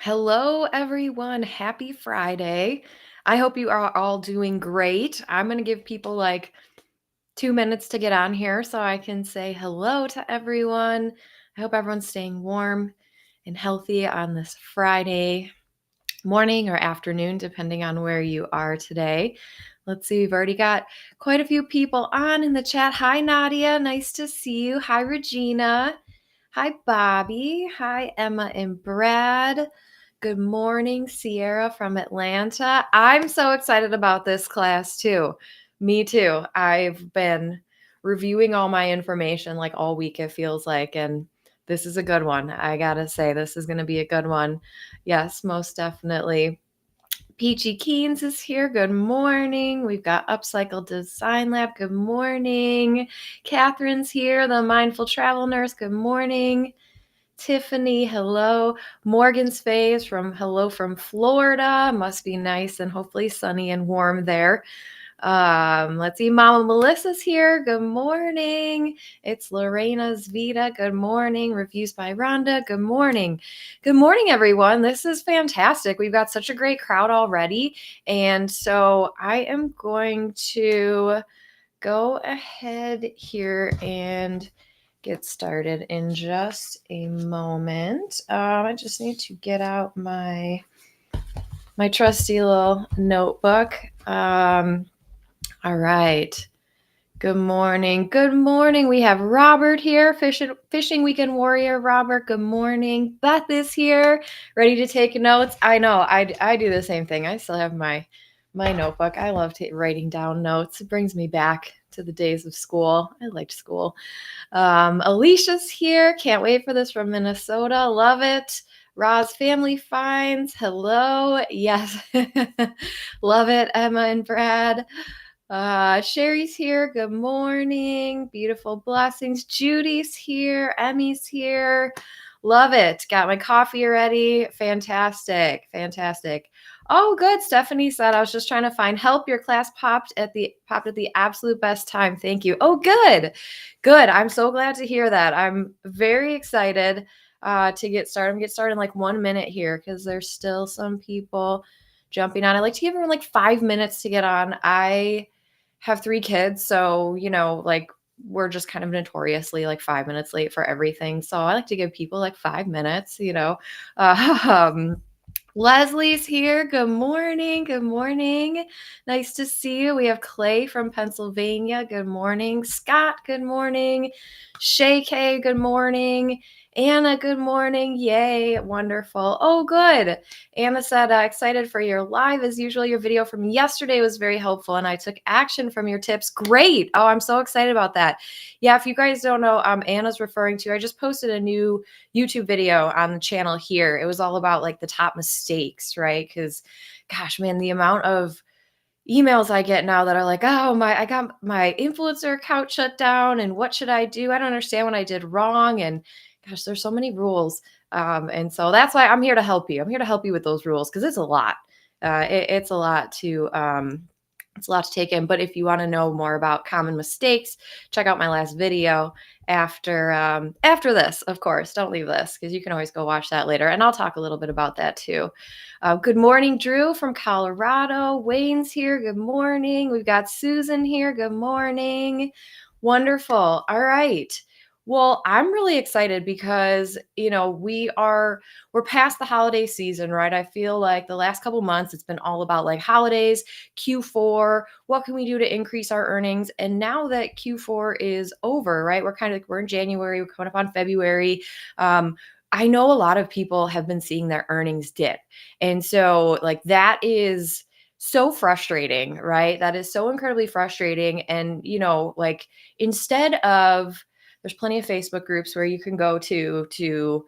Hello, everyone. Happy Friday. I hope you are all doing great. I'm going to give people like 2 minutes to get on here so I can say hello to everyone. I hope everyone's staying warm and healthy on this Friday morning or afternoon, depending on where you are today. Let's see, we've already got quite a few people on in the chat. Hi, Nadia. Nice to see you. Hi, Regina. Hi, Bobby. Hi, Emma and Brad. Good morning, Sierra from Atlanta. I'm so excited about this class too. Me too. I've been reviewing all my information like all week, it feels like, and this is a good one. I gotta say, this is going to be a good one. Yes, most definitely. Peachy Keens is here. Good morning. We've got Upcycle Design Lab. Good morning. Catherine's here, the Mindful Travel Nurse. Good morning. Tiffany, hello. Morgan's face from hello from Florida. Must be nice and hopefully sunny and warm there. Let's see. Mama Melissa's here. Good morning. It's Lorena's Vita. Good morning. Reviews by Rhonda. Good morning. Good morning, everyone. This is fantastic. We've got such a great crowd already. And so I am going to go ahead here and get started in just a moment. I just need to get out my trusty little notebook. All right. Good morning. Good morning. We have Robert here, Fishing Weekend Warrior. Robert, good morning. Beth is here, ready to take notes. I know, I do the same thing. I still have my notebook. I love writing down notes. It brings me back to the days of school. I liked school. Alicia's here. Can't wait for this from Minnesota. Love it. Roz Family Finds. Hello. Yes. Love it, Emma and Brad. Sherry's here. Good morning. Beautiful blessings. Judy's here. Emmy's here. Love it. Got my coffee already. Fantastic. Fantastic. Oh, good. Stephanie said I was just trying to find help. Your class popped at the absolute best time. Thank you. Oh, good. Good. I'm so glad to hear that. I'm very excited to get started. I'm gonna get started in like 1 minute here because there's still some people jumping on. I like to give everyone like 5 minutes to get on. I have 3 kids, so like we're just kind of notoriously like 5 minutes late for everything. So I like to give people like 5 minutes. Um, Leslie's here. Good morning. Good morning. Nice to see you. We have Clay from Pennsylvania. Good morning. Scott, good morning. Shay K, good morning. Anna, good morning. Yay. Wonderful. Oh, good. Anna said, excited for your live. As usual, your video from yesterday was very helpful and I took action from your tips. Great. Oh, I'm so excited about that. Yeah, if you guys don't know, Anna's referring to, I just posted a new YouTube video on the channel here. It was all about like the top mistakes, right? Because gosh, man, the amount of emails I get now that are like, oh, I got my influencer account shut down and what should I do? I don't understand what I did wrong. And gosh, there's so many rules. And so that's why I'm here to help you. I'm here to help you with those rules because it's a lot. It's a lot to it's a lot to take in. But if you want to know more about common mistakes, check out my last video after this, of course. Don't leave this because you can always go watch that later. And I'll talk a little bit about that too. Good morning, Drew from Colorado. Wayne's here. Good morning. We've got Susan here. Good morning. Wonderful. All right. Well, I'm really excited because, we're past the holiday season, right? I feel like the last couple months, it's been all about like holidays, Q4, what can we do to increase our earnings? And now that Q4 is over, right? We're in January, we're coming up on February. I know a lot of people have been seeing their earnings dip. And so like that is so frustrating, right? That is so incredibly frustrating. And, like instead of there's plenty of Facebook groups where you can go to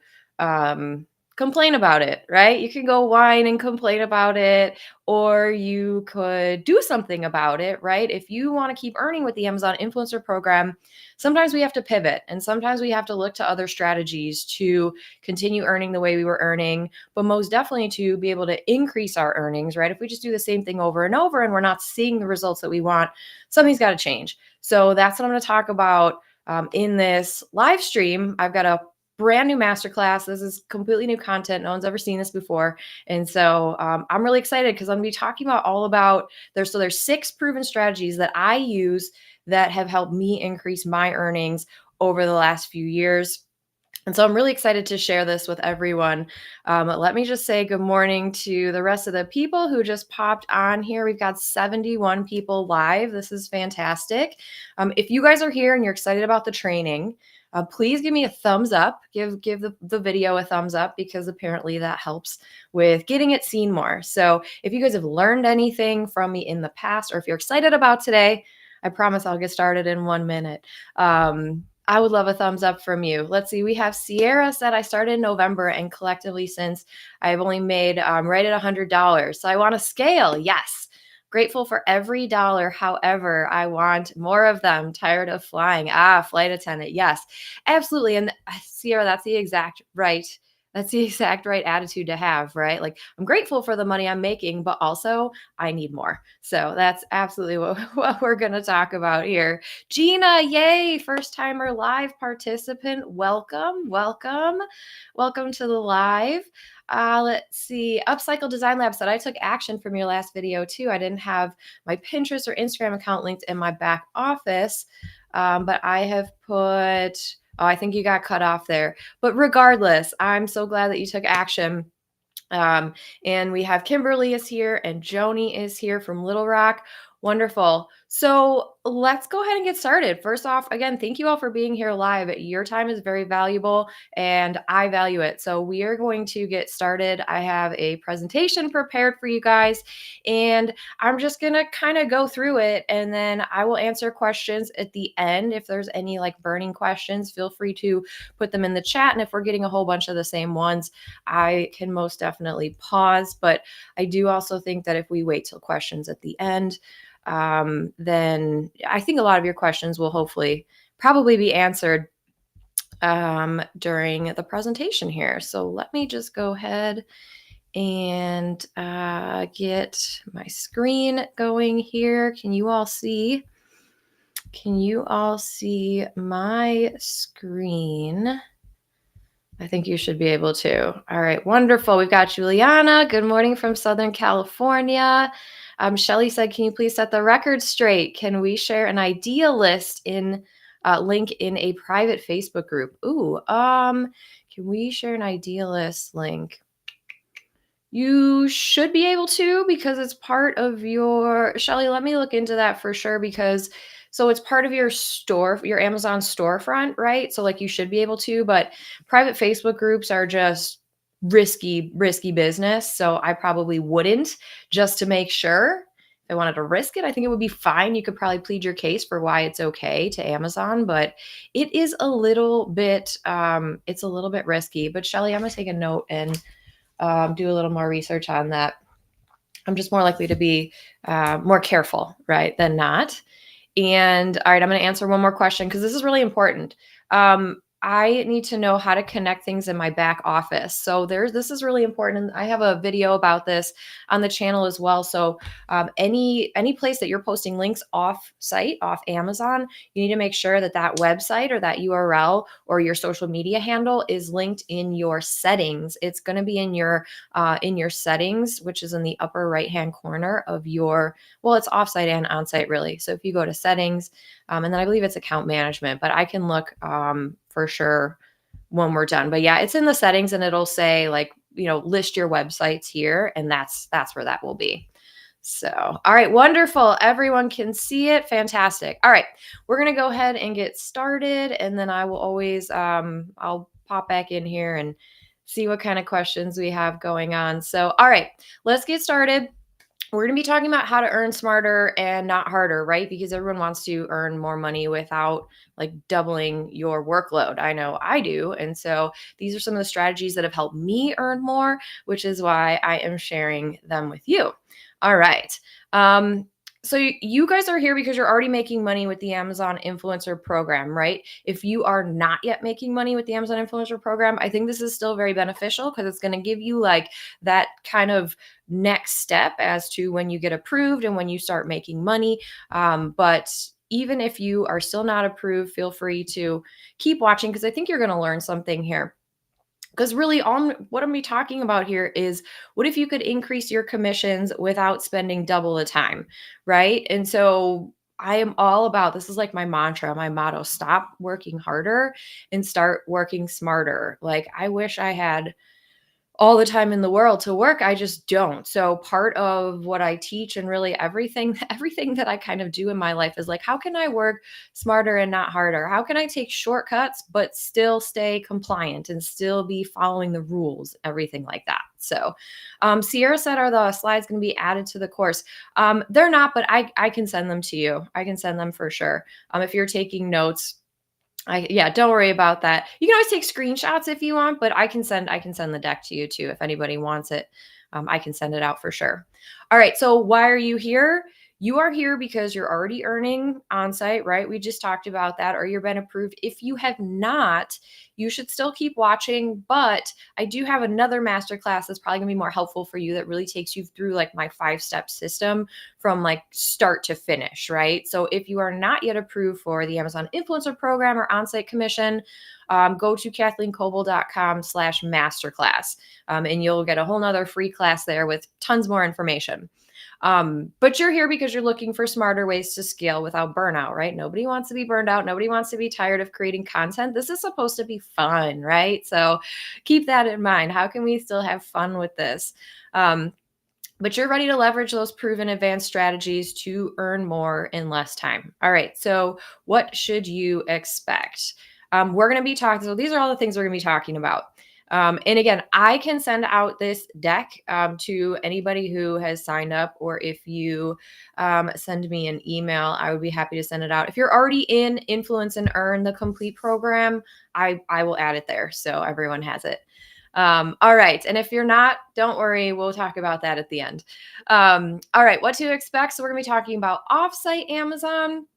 complain about it, right? You can go whine and complain about it, or you could do something about it, right? If you want to keep earning with the Amazon Influencer Program, sometimes we have to pivot and sometimes we have to look to other strategies to continue earning the way we were earning, but most definitely to be able to increase our earnings, right? If we just do the same thing over and over and we're not seeing the results that we want, something's got to change. So that's what I'm going to talk about in this live stream. I've got a brand new masterclass. This is completely new content. No one's ever seen this before. And so I'm really excited because I'm going to be talking about all about there's 6 proven strategies that I use that have helped me increase my earnings over the last few years. And so I'm really excited to share this with everyone. Let me just say good morning to the rest of the people who just popped on here. We've got 71 people live. This is fantastic. If you guys are here and you're excited about the training, please give me a thumbs up. Give the video a thumbs up because apparently that helps with getting it seen more. So if you guys have learned anything from me in the past, or if you're excited about today, I promise I'll get started in 1 minute. I would love a thumbs up from you. Let's see. We have Sierra said, I started in November and collectively since I've only made right at $100. So I want to scale. Yes. Grateful for every dollar. However, I want more of them. Tired of flying. Flight attendant. Yes, absolutely. And Sierra, that's the exact right. That's the exact right attitude to have, right? Like, I'm grateful for the money I'm making, but also I need more. So that's absolutely what we're going to talk about here. Gina, yay, first timer live participant. Welcome, welcome, welcome to the live. Let's see. Upcycle Design Lab said, I took action from your last video too. I didn't have my Pinterest or Instagram account linked in my back office, but I have put, I think you got cut off there. But regardless, I'm so glad that you took action. And we have Kimberly is here and Joni is here from Little Rock. Wonderful. So let's go ahead and get started. First off, again, thank you all for being here live. Your time is very valuable and I value it. So we are going to get started. I have a presentation prepared for you guys and I'm just going to kind of go through it and then I will answer questions at the end. If there's any like burning questions, feel free to put them in the chat. And if we're getting a whole bunch of the same ones, I can most definitely pause. But I do also think that if we wait till questions at the end, then I think a lot of your questions will hopefully probably be answered during the presentation here. So let me just go ahead and get my screen going here. Can you all see? Can you all see my screen? I think you should be able to. All right, wonderful. We've got Juliana. Good morning from Southern California. Shelly said, can you please set the record straight? Can we share an idea list in link in a private Facebook group? Ooh, can we share an idea list link? You should be able to because it's part of your, Shelly, let me look into that for sure because so it's part of your store, your Amazon storefront, right? So like you should be able to, but private Facebook groups are just risky business. So I probably wouldn't just to make sure. If I wanted to risk it, I think it would be fine. You could probably plead your case for why it's okay to Amazon, but it is a little bit, it's a little bit risky. But Shelly, I'm gonna take a note and do a little more research on that. I'm just more likely to be more careful, right, than not. And all right, I'm going to answer one more question because this is really important. I need to know how to connect things in my back office. So this is really important. I have a video about this on the channel as well. So any place that you're posting links off site, off Amazon, you need to make sure that that website or that URL or your social media handle is linked in your settings. It's going to be in your settings, which is in the upper right-hand corner of your, well, it's offsite and onsite really. So if you go to settings, and then I believe it's account management, but I can look for sure when we're done. But yeah, it's in the settings and it'll say like, list your websites here. And that's where that will be. So, all right, wonderful. Everyone can see it. Fantastic. All right, we're going to go ahead and get started. And then I will always, I'll pop back in here and see what kind of questions we have going on. So, all right, let's get started. We're going to be talking about how to earn smarter and not harder, right? Because everyone wants to earn more money without like doubling your workload. I know I do. And so these are some of the strategies that have helped me earn more, which is why I am sharing them with you. All right. So you guys are here because you're already making money with the Amazon Influencer Program, right? If you are not yet making money with the Amazon Influencer Program, I think this is still very beneficial because it's going to give you like that kind of next step as to when you get approved and when you start making money. But even if you are still not approved, feel free to keep watching because I think you're going to learn something here. Because really, all what I'm be talking about here is what if you could increase your commissions without spending double the time, right? And so I am all about this is like my mantra, my motto: stop working harder and start working smarter. Like, I wish I had all the time in the world to work. I just don't. So part of what I teach and really everything everything that I kind of do in my life is like, how can I work smarter and not harder? How can I take shortcuts but still stay compliant and still be following the rules, everything like that. So Sierra said, are the slides going to be added to the course? They're not, but I can send them to you. I can send them for sure. If you're taking notes, yeah, don't worry about that. You can always take screenshots if you want, but I can send the deck to you too if anybody wants it. I can send it out for sure. All right, so why are you here? You are here because you're already earning on site, right? We just talked about that, or you've been approved. If you have not, you should still keep watching. But I do have another masterclass that's probably gonna be more helpful for you that really takes you through like my 5-step system from like start to finish, right? So if you are not yet approved for the Amazon Influencer Program or on-site commission, go to kathleenkoval.com/masterclass, and you'll get a whole nother free class there with tons more information. But you're here because you're looking for smarter ways to scale without burnout, right? Nobody wants to be burned out. Nobody wants to be tired of creating content. This is supposed to be fun, right? So keep that in mind. How can we still have fun with this? But you're ready to leverage those proven advanced strategies to earn more in less time. All right. So, what should you expect? We're going to be talking. So, these are all the things we're going to be talking about. And again, I can send out this deck to anybody who has signed up, or if you send me an email, I would be happy to send it out. If you're already in Influence and Earn, the complete program, I will add it there so everyone has it. All right. And if you're not, don't worry. We'll talk about that at the end. All right. What to expect. So we're going to be talking about offsite Amazon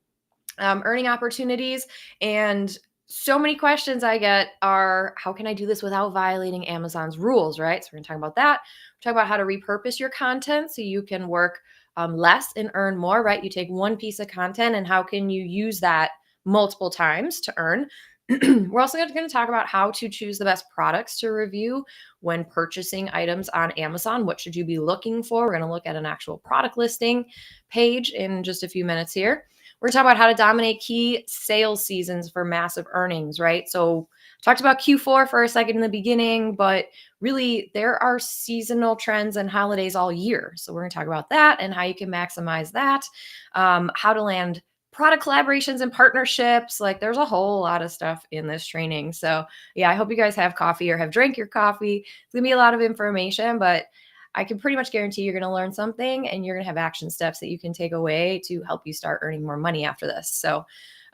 earning opportunities. And so many questions I get are, how can I do this without violating Amazon's rules, right? So we're going to talk about that. We're talking about how to repurpose your content so you can work less and earn more, right? You take one piece of content and how can you use that multiple times to earn. We're also going to talk about how to choose the best products to review when purchasing items on Amazon. What should you be looking for? We're going to look at an actual product listing page in just a few minutes here. We're going to talk about how to dominate key sales seasons for massive earnings, right? So talked about Q4 for a second in the beginning, but really there are seasonal trends and holidays all year. So we're going to talk about that and how you can maximize that, how to land product collaborations and partnerships. Like, there's a whole lot of stuff in this training. So yeah, I hope you guys have coffee or have drank your coffee. It's gonna be a lot of information, but I can pretty much guarantee you're going to learn something and you're going to have action steps that you can take away to help you start earning more money after this. So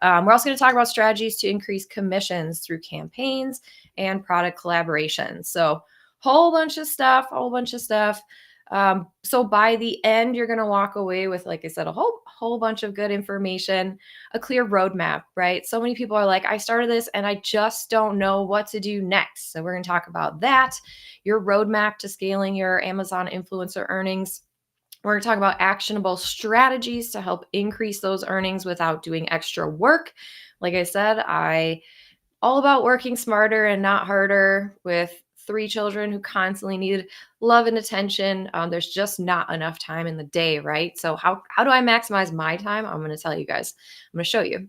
we're also going to talk about strategies to increase commissions through campaigns and product collaborations. So whole bunch of stuff, so by the end, you're going to walk away with, like I said, a whole bunch of good information, a clear roadmap, right? So many people are like, I started this and I just don't know what to do next. So we're going to talk about that, your roadmap to scaling your Amazon influencer earnings. We're going to talk about actionable strategies to help increase those earnings without doing extra work. Like I said, all about working smarter and not harder with 3 children who constantly need love and attention. There's just not enough time in the day, right? So how do I maximize my time? I'm going to tell you guys. I'm going to show you.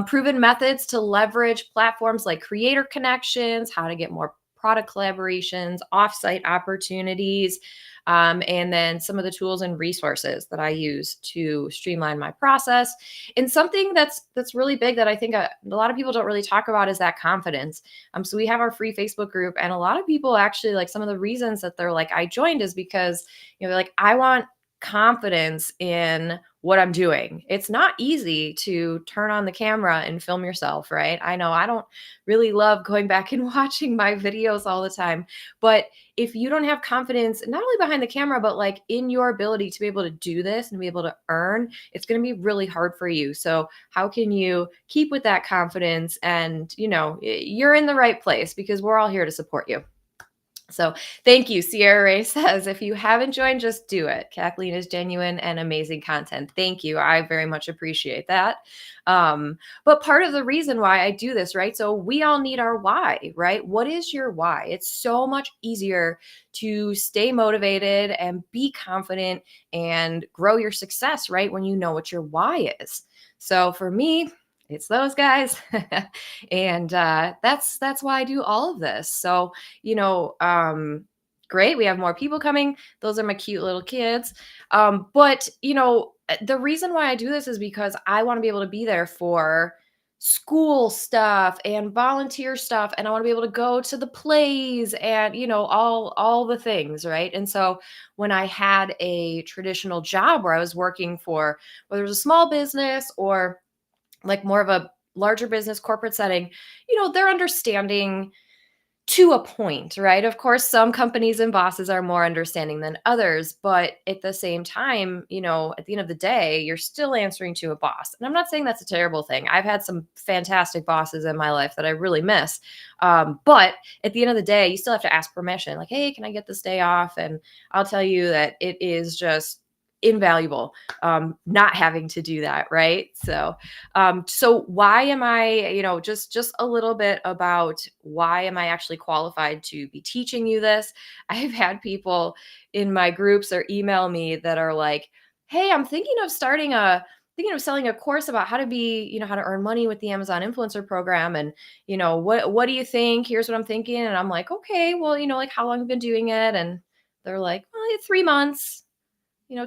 Proven methods to leverage platforms like Creator Connections, how to get more product collaborations, offsite opportunities, and then some of the tools and resources that I use to streamline my process. And something that's really big that I think a lot of people don't really talk about is that confidence. So we have our free Facebook group, and a lot of people actually, like, some of the reasons that they're like, I joined is because, they're like, I want confidence in what I'm doing. It's not easy to turn on the camera and film yourself, right? I know I don't really love going back and watching my videos all the time, but if you don't have confidence, not only behind the camera, but like in your ability to be able to do this and be able to earn, it's going to be really hard for you. So how can you keep with that confidence? And, you're in the right place because we're all here to support you. So thank you. Sierra Ray says, if you haven't joined, just do it. Kathleen is genuine and amazing content. Thank you. I very much appreciate that. But part of the reason why I do this, right? So we all need our why, right? What is your why? It's so much easier to stay motivated and be confident and grow your success, right? When you know what your why is. So for me, it's those guys. And that's why I do all of this. So great. We have more people coming. Those are my cute little kids. But the reason why I do this is because I want to be able to be there for school stuff and volunteer stuff, and I want to be able to go to the plays and all the things, right? And so when I had a traditional job where I was working for, whether it was a small business or like more of a larger business corporate setting, they're understanding to a point, right? Of course, some companies and bosses are more understanding than others, but at the same time, at the end of the day, you're still answering to a boss. And I'm not saying that's a terrible thing. I've had some fantastic bosses in my life that I really miss. But at the end of the day, you still have to ask permission. Like, hey, can I get this day off? And I'll tell you that it is just invaluable not having to do that, right? So why am I, just a little bit about why am I actually qualified to be teaching you this? I've had people in my groups or email me that are like, hey, I'm thinking of selling a course about how to be, how to earn money with the Amazon influencer program. And, what do you think? Here's what I'm thinking. And I'm like, okay, well, like how long have you been doing it? And they're like, well, 3 months.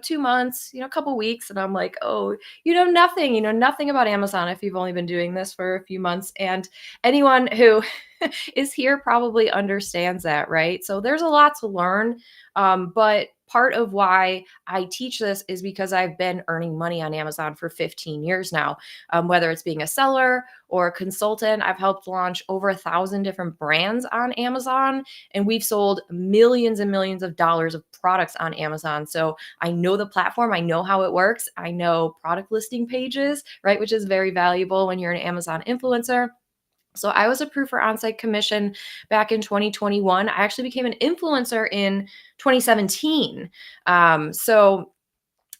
2 months, a couple weeks. And I'm like, oh, nothing about Amazon if you've only been doing this for a few months. And anyone who is here probably understands that, right? So there's a lot to learn. But part of why I teach this is because I've been earning money on Amazon for 15 years now. Whether it's being a seller or a consultant, I've helped launch over 1,000 different brands on Amazon, and we've sold millions and millions of dollars of products on Amazon. So I know the platform, I know how it works, I know product listing pages, right, which is very valuable when you're an Amazon influencer. So I was approved for on-site commission back in 2021. I actually became an influencer in 2017. So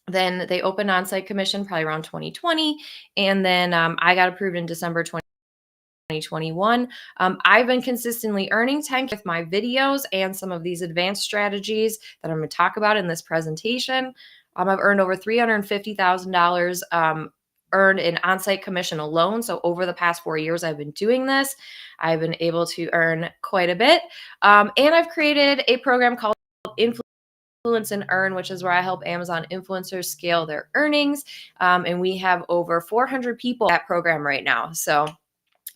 then they opened on-site commission probably around 2020. And then I got approved in December 2021. I've been consistently earning 10K with my videos and some of these advanced strategies that I'm going to talk about in this presentation. I've earned over $350,000 earned in on-site commission alone. So over the past 4 years, I've been doing this. I've been able to earn quite a bit. And I've created a program called Influence and Earn, which is where I help Amazon influencers scale their earnings. And we have over 400 people in that program right now. So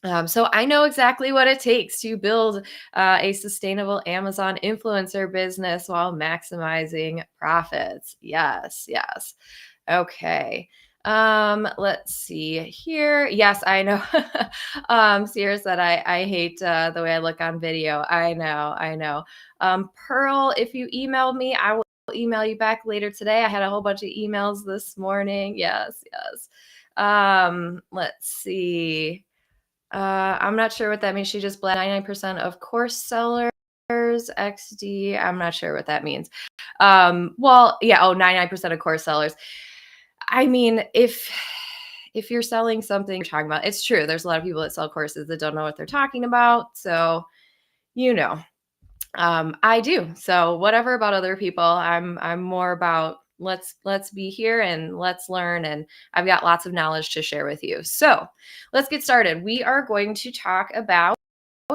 I know exactly what it takes to build a sustainable Amazon influencer business while maximizing profits. Yes, yes. Okay. Let's see here. Yes, I know. Sierra said I hate the way I look on video. I know. Pearl, if you email me, I will email you back later today. I had a whole bunch of emails this morning. Yes. Let's see. I'm not sure what that means. She just bled 99% of course sellers, XD. I'm not sure what that means. Well, yeah, 99% of course sellers. I mean, if you're selling something you're talking about, it's true. There's a lot of people that sell courses that don't know what they're talking about. So, I do. So whatever about other people, I'm more about let's be here and let's learn, and I've got lots of knowledge to share with you. So let's get started. We are going to talk about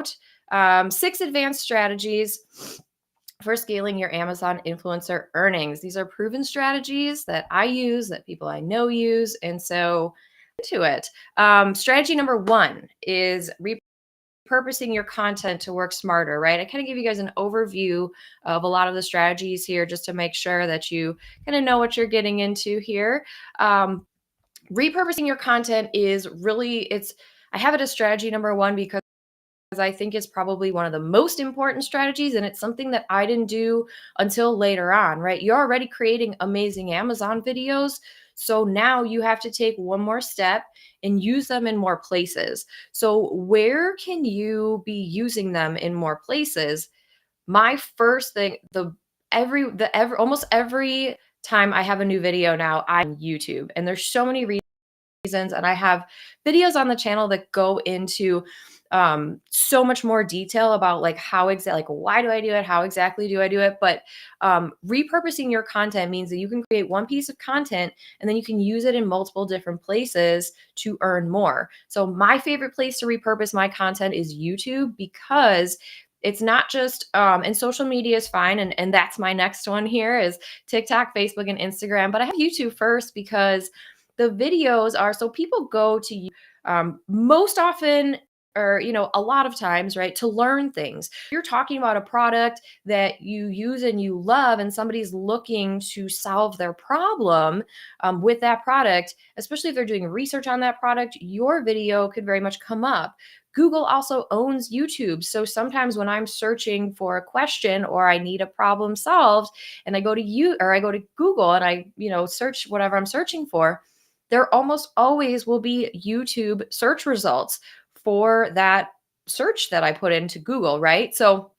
6 advanced strategies for scaling your Amazon influencer earnings. These are proven strategies that I use, that people I know use, and so into it. Strategy number 1 is repurposing your content to work smarter, right? I kind of give you guys an overview of a lot of the strategies here just to make sure that you kind of know what you're getting into here. Repurposing your content is really, I have it as strategy number 1 because I think it's probably one of the most important strategies, and it's something that I didn't do until later on, right? You're already creating amazing Amazon videos. So now you have to take one more step and use them in more places. So where can you be using them in more places? my first thing, almost every time I have a new video now, I'm on YouTube, and there's so many reasons, and I have videos on the channel that go into so much more detail about like how exactly, like why do I do it, how exactly do I do it. But repurposing your content means that you can create one piece of content and then you can use it in multiple different places to earn more. So my favorite place to repurpose my content is YouTube, because it's not just and social media is fine, and that's my next one here is TikTok, Facebook, and Instagram, but I have YouTube first because the videos are, so people go to you most often, or a lot of times, right, to learn things. You're talking about a product that you use and you love, and somebody's looking to solve their problem with that product, especially if they're doing research on that product, your video could very much come up. Google also owns YouTube. So sometimes when I'm searching for a question or I need a problem solved, and I go to I go to Google and I, search whatever I'm searching for, there almost always will be YouTube search results for that search that I put into Google, right? So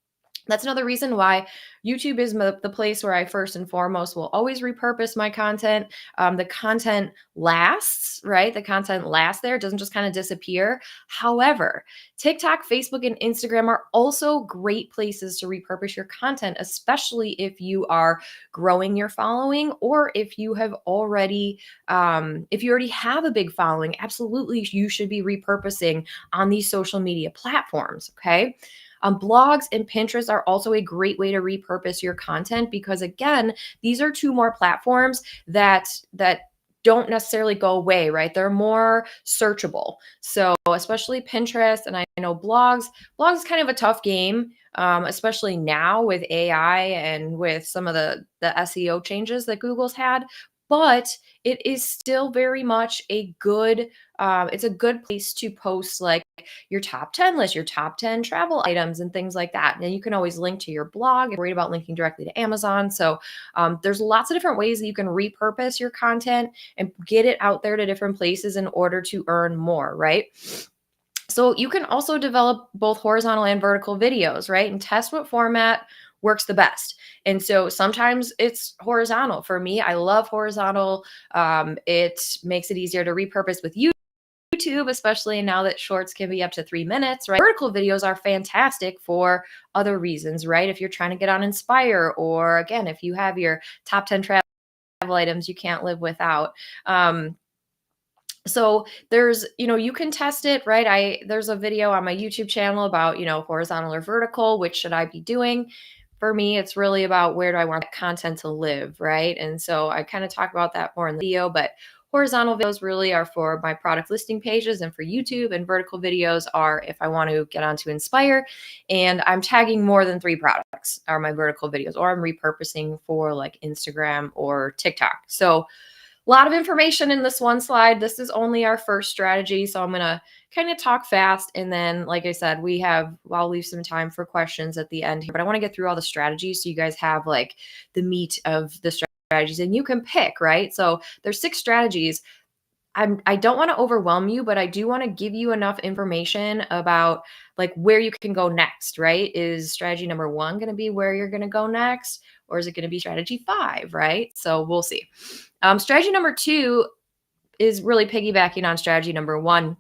that's another reason why YouTube is the place where I first and foremost will always repurpose my content. The content lasts, right? The content lasts there. It doesn't just kind of disappear. However, TikTok, Facebook, and Instagram are also great places to repurpose your content, especially if you are growing your following, or if you have already, if you already have a big following. Absolutely, you should be repurposing on these social media platforms. Okay. Blogs and Pinterest are also a great way to repurpose your content, because again, these are two more platforms that don't necessarily go away, right? They're more searchable. So especially Pinterest, and I know blogs is kind of a tough game, especially now with AI and with some of the SEO changes that Google's had. But it is still very much a good, it's a good place to post like your top 10 list, your top 10 travel items, and things like that. And you can always link to your blog if you're worried about linking directly to Amazon. So there's lots of different ways that you can repurpose your content and get it out there to different places in order to earn more, right? So you can also develop both horizontal and vertical videos, right? And test what format works the best. And so sometimes it's horizontal. For me, I love horizontal. It makes it easier to repurpose with YouTube, especially now that shorts can be up to 3 minutes, right? Vertical videos are fantastic for other reasons, right? If you're trying to get on Inspire, or again, if you have your top 10 travel items you can't live without. So there's, you can test it, right? There's a video on my YouTube channel about, horizontal or vertical, which should I be doing? For me, it's really about where do I want that content to live, right? And so I kind of talk about that more in the video, but horizontal videos really are for my product listing pages and for YouTube, and vertical videos are if I want to get onto Inspire and I'm tagging more than 3 products are my vertical videos, or I'm repurposing for like Instagram or TikTok. So a lot of information in this one slide. This is only our first strategy, so I'm going to kind of talk fast. And then, like I said, I'll leave some time for questions at the end here, but I want to get through all the strategies so you guys have like the meat of the strategies and you can pick, right? So there's 6 strategies. I don't want to overwhelm you, but I do want to give you enough information about like where you can go next, right? Is strategy number 1 going to be where you're going to go next? Or is it going to be strategy 5, right? So we'll see. Strategy number 2 is really piggybacking on strategy number 1.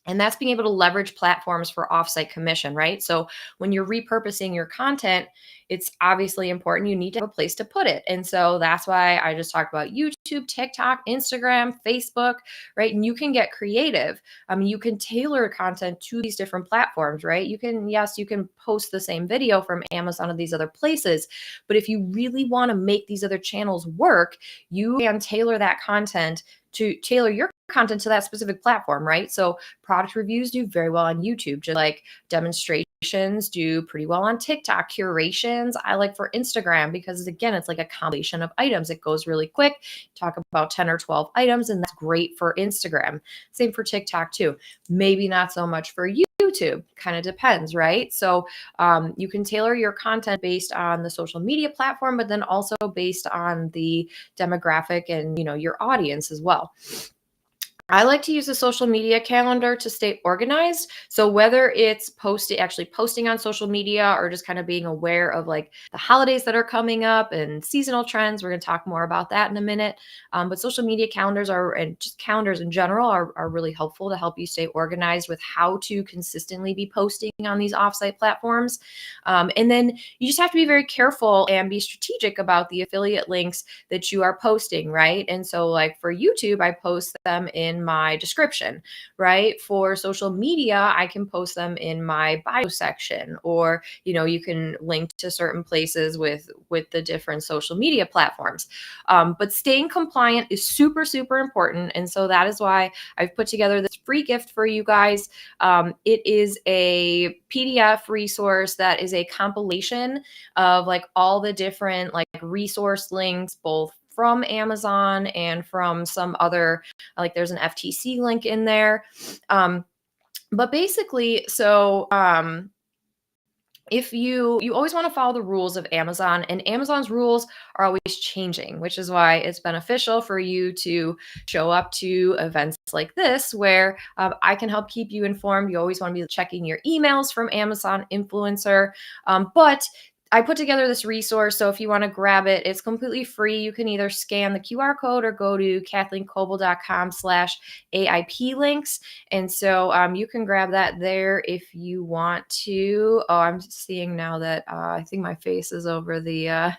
And that's being able to leverage platforms for offsite commission, right? So when you're repurposing your content, it's obviously important. You need to have a place to put it. And so that's why I just talked about YouTube, TikTok, Instagram, Facebook, right? And you can get creative. You can tailor content to these different platforms, right? You can post the same video from Amazon or these other places. But if you really want to make these other channels work, you can tailor that content to tailor your content to that specific platform, right? So product reviews do very well on YouTube, just like demonstrations do pretty well on TikTok. Curations I like for Instagram, because again, it's like a combination of items. It goes really quick. Talk about 10 or 12 items, and that's great for Instagram. Same for TikTok too. Maybe not so much for YouTube. Kind of depends, right? So you can tailor your content based on the social media platform, but then also based on the demographic and your audience as well. I like to use a social media calendar to stay organized. So whether it's actually posting on social media or just kind of being aware of like the holidays that are coming up and seasonal trends, we're going to talk more about that in a minute. But social media calendars and just calendars in general are really helpful to help you stay organized with how to consistently be posting on these offsite platforms. And then you just have to be very careful and be strategic about the affiliate links that you are posting, right? And so, like for YouTube, I post them in my description, right? For social media, I can post them in my bio section, or you can link to certain places with the different social media platforms. But staying compliant is super, super important, and so that is why I've put together this free gift for you guys. It is a PDF resource that is a compilation of like all the different like resource links, both from Amazon and from some other, like there's an FTC link in there. But basically, if you always want to follow the rules of Amazon, and Amazon's rules are always changing, which is why it's beneficial for you to show up to events like this where I can help keep you informed. You always want to be checking your emails from Amazon influencer. But I put together this resource, so if you want to grab it, it's completely free. You can either scan the QR code or go to kathleencoble.com/AIP links. And so you can grab that there if you want to. Oh, I'm seeing now that I think my face is over the I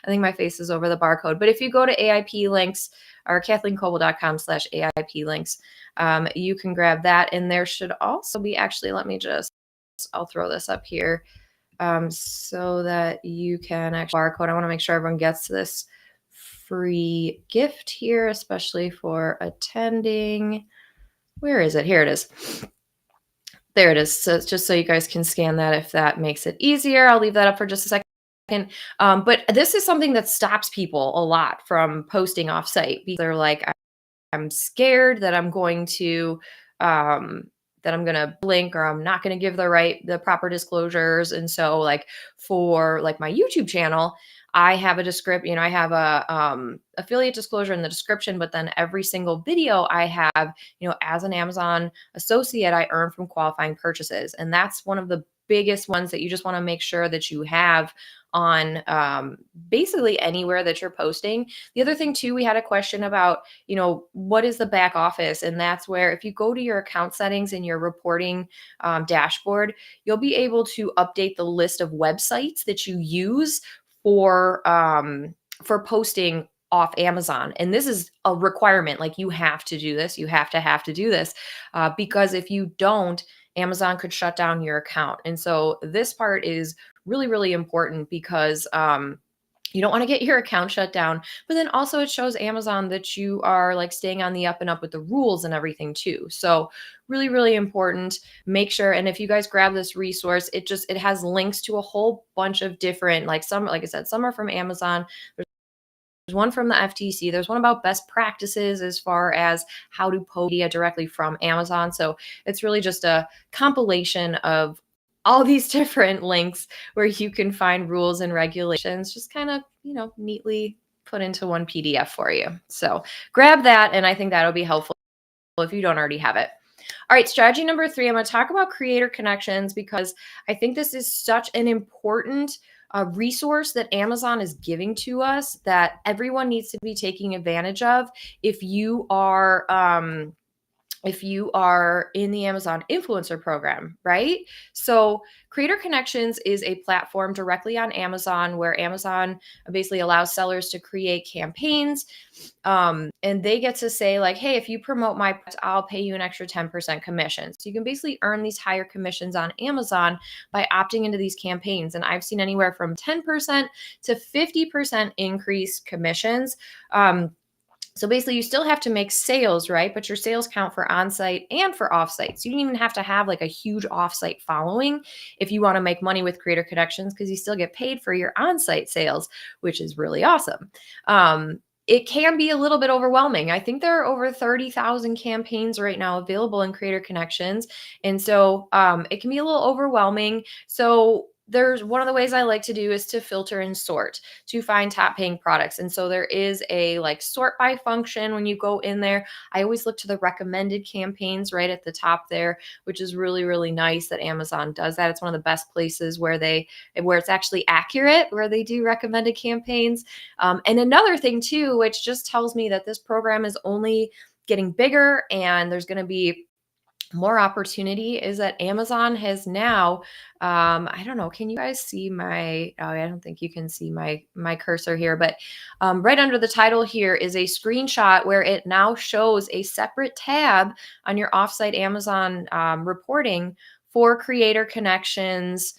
think my face is over the barcode. But if you go to AIP links or kathleencoble.com/AIP links, you can grab that. And there should also be, actually, I'll throw this up here so that you can actually barcode. I want to make sure everyone gets this free gift here, especially for attending. Where is it? Here it is. There it is. So it's just so you guys can scan that if that makes it easier. I'll leave that up for just a second. But this is something that stops people a lot from posting offsite because they're like, I'm scared that I'm going to blink, or I'm not going to give the proper disclosures. And so like for like my YouTube channel, I have a I have a affiliate disclosure in the description, but then every single video I have, as an Amazon associate, I earn from qualifying purchases. And that's one of the biggest ones that you just want to make sure that you have on basically anywhere that you're posting. The other thing too, we had a question about, what is the back office? And that's where if you go to your account settings in your reporting dashboard, you'll be able to update the list of websites that you use for posting off Amazon. And this is a requirement. Like you have to do this. You have to do this because if you don't, Amazon could shut down your account. And so this part is really, really important because you don't want to get your account shut down, but then also it shows Amazon that you are like staying on the up and up with the rules and everything too. So really, really important. Make sure. And if you guys grab this resource, it has links to a whole bunch of different, like I said, some are from Amazon. There's one from the FTC. There's one about best practices as far as how to post media directly from Amazon. So it's really just a compilation of all these different links where you can find rules and regulations just kind of, neatly put into one PDF for you. So grab that, and I think that'll be helpful if you don't already have it. All right, strategy number 3, I'm going to talk about creator connections because I think this is such an important resource that Amazon is giving to us that everyone needs to be taking advantage of if you are in the Amazon influencer program, right? So Creator Connections is a platform directly on Amazon where Amazon basically allows sellers to create campaigns. And they get to say like, hey, if you promote my product, I'll pay you an extra 10% commission. So you can basically earn these higher commissions on Amazon by opting into these campaigns. And I've seen anywhere from 10% to 50% increased commissions. So basically you still have to make sales, right? But your sales count for on-site and for off-site. So you don't even have to have like a huge off-site following if you want to make money with Creator Connections, because you still get paid for your on-site sales, which is really awesome. It can be a little bit overwhelming. I think there are over 30,000 campaigns right now available in Creator Connections. And so it can be a little overwhelming. So there's one of the ways I like to do is to filter and sort to find top paying products. And so there is a like sort by function when you go in there. I always look to the recommended campaigns right at the top there, which is really, really nice that Amazon does that. It's one of the best places where it's actually accurate, where they do recommended campaigns. And another thing too, which just tells me that this program is only getting bigger and there's going to be more opportunity, is that Amazon has now, I don't know, can you guys see my, oh, I don't think you can see my cursor here, but right under the title here is a screenshot where it now shows a separate tab on your offsite Amazon reporting for creator connections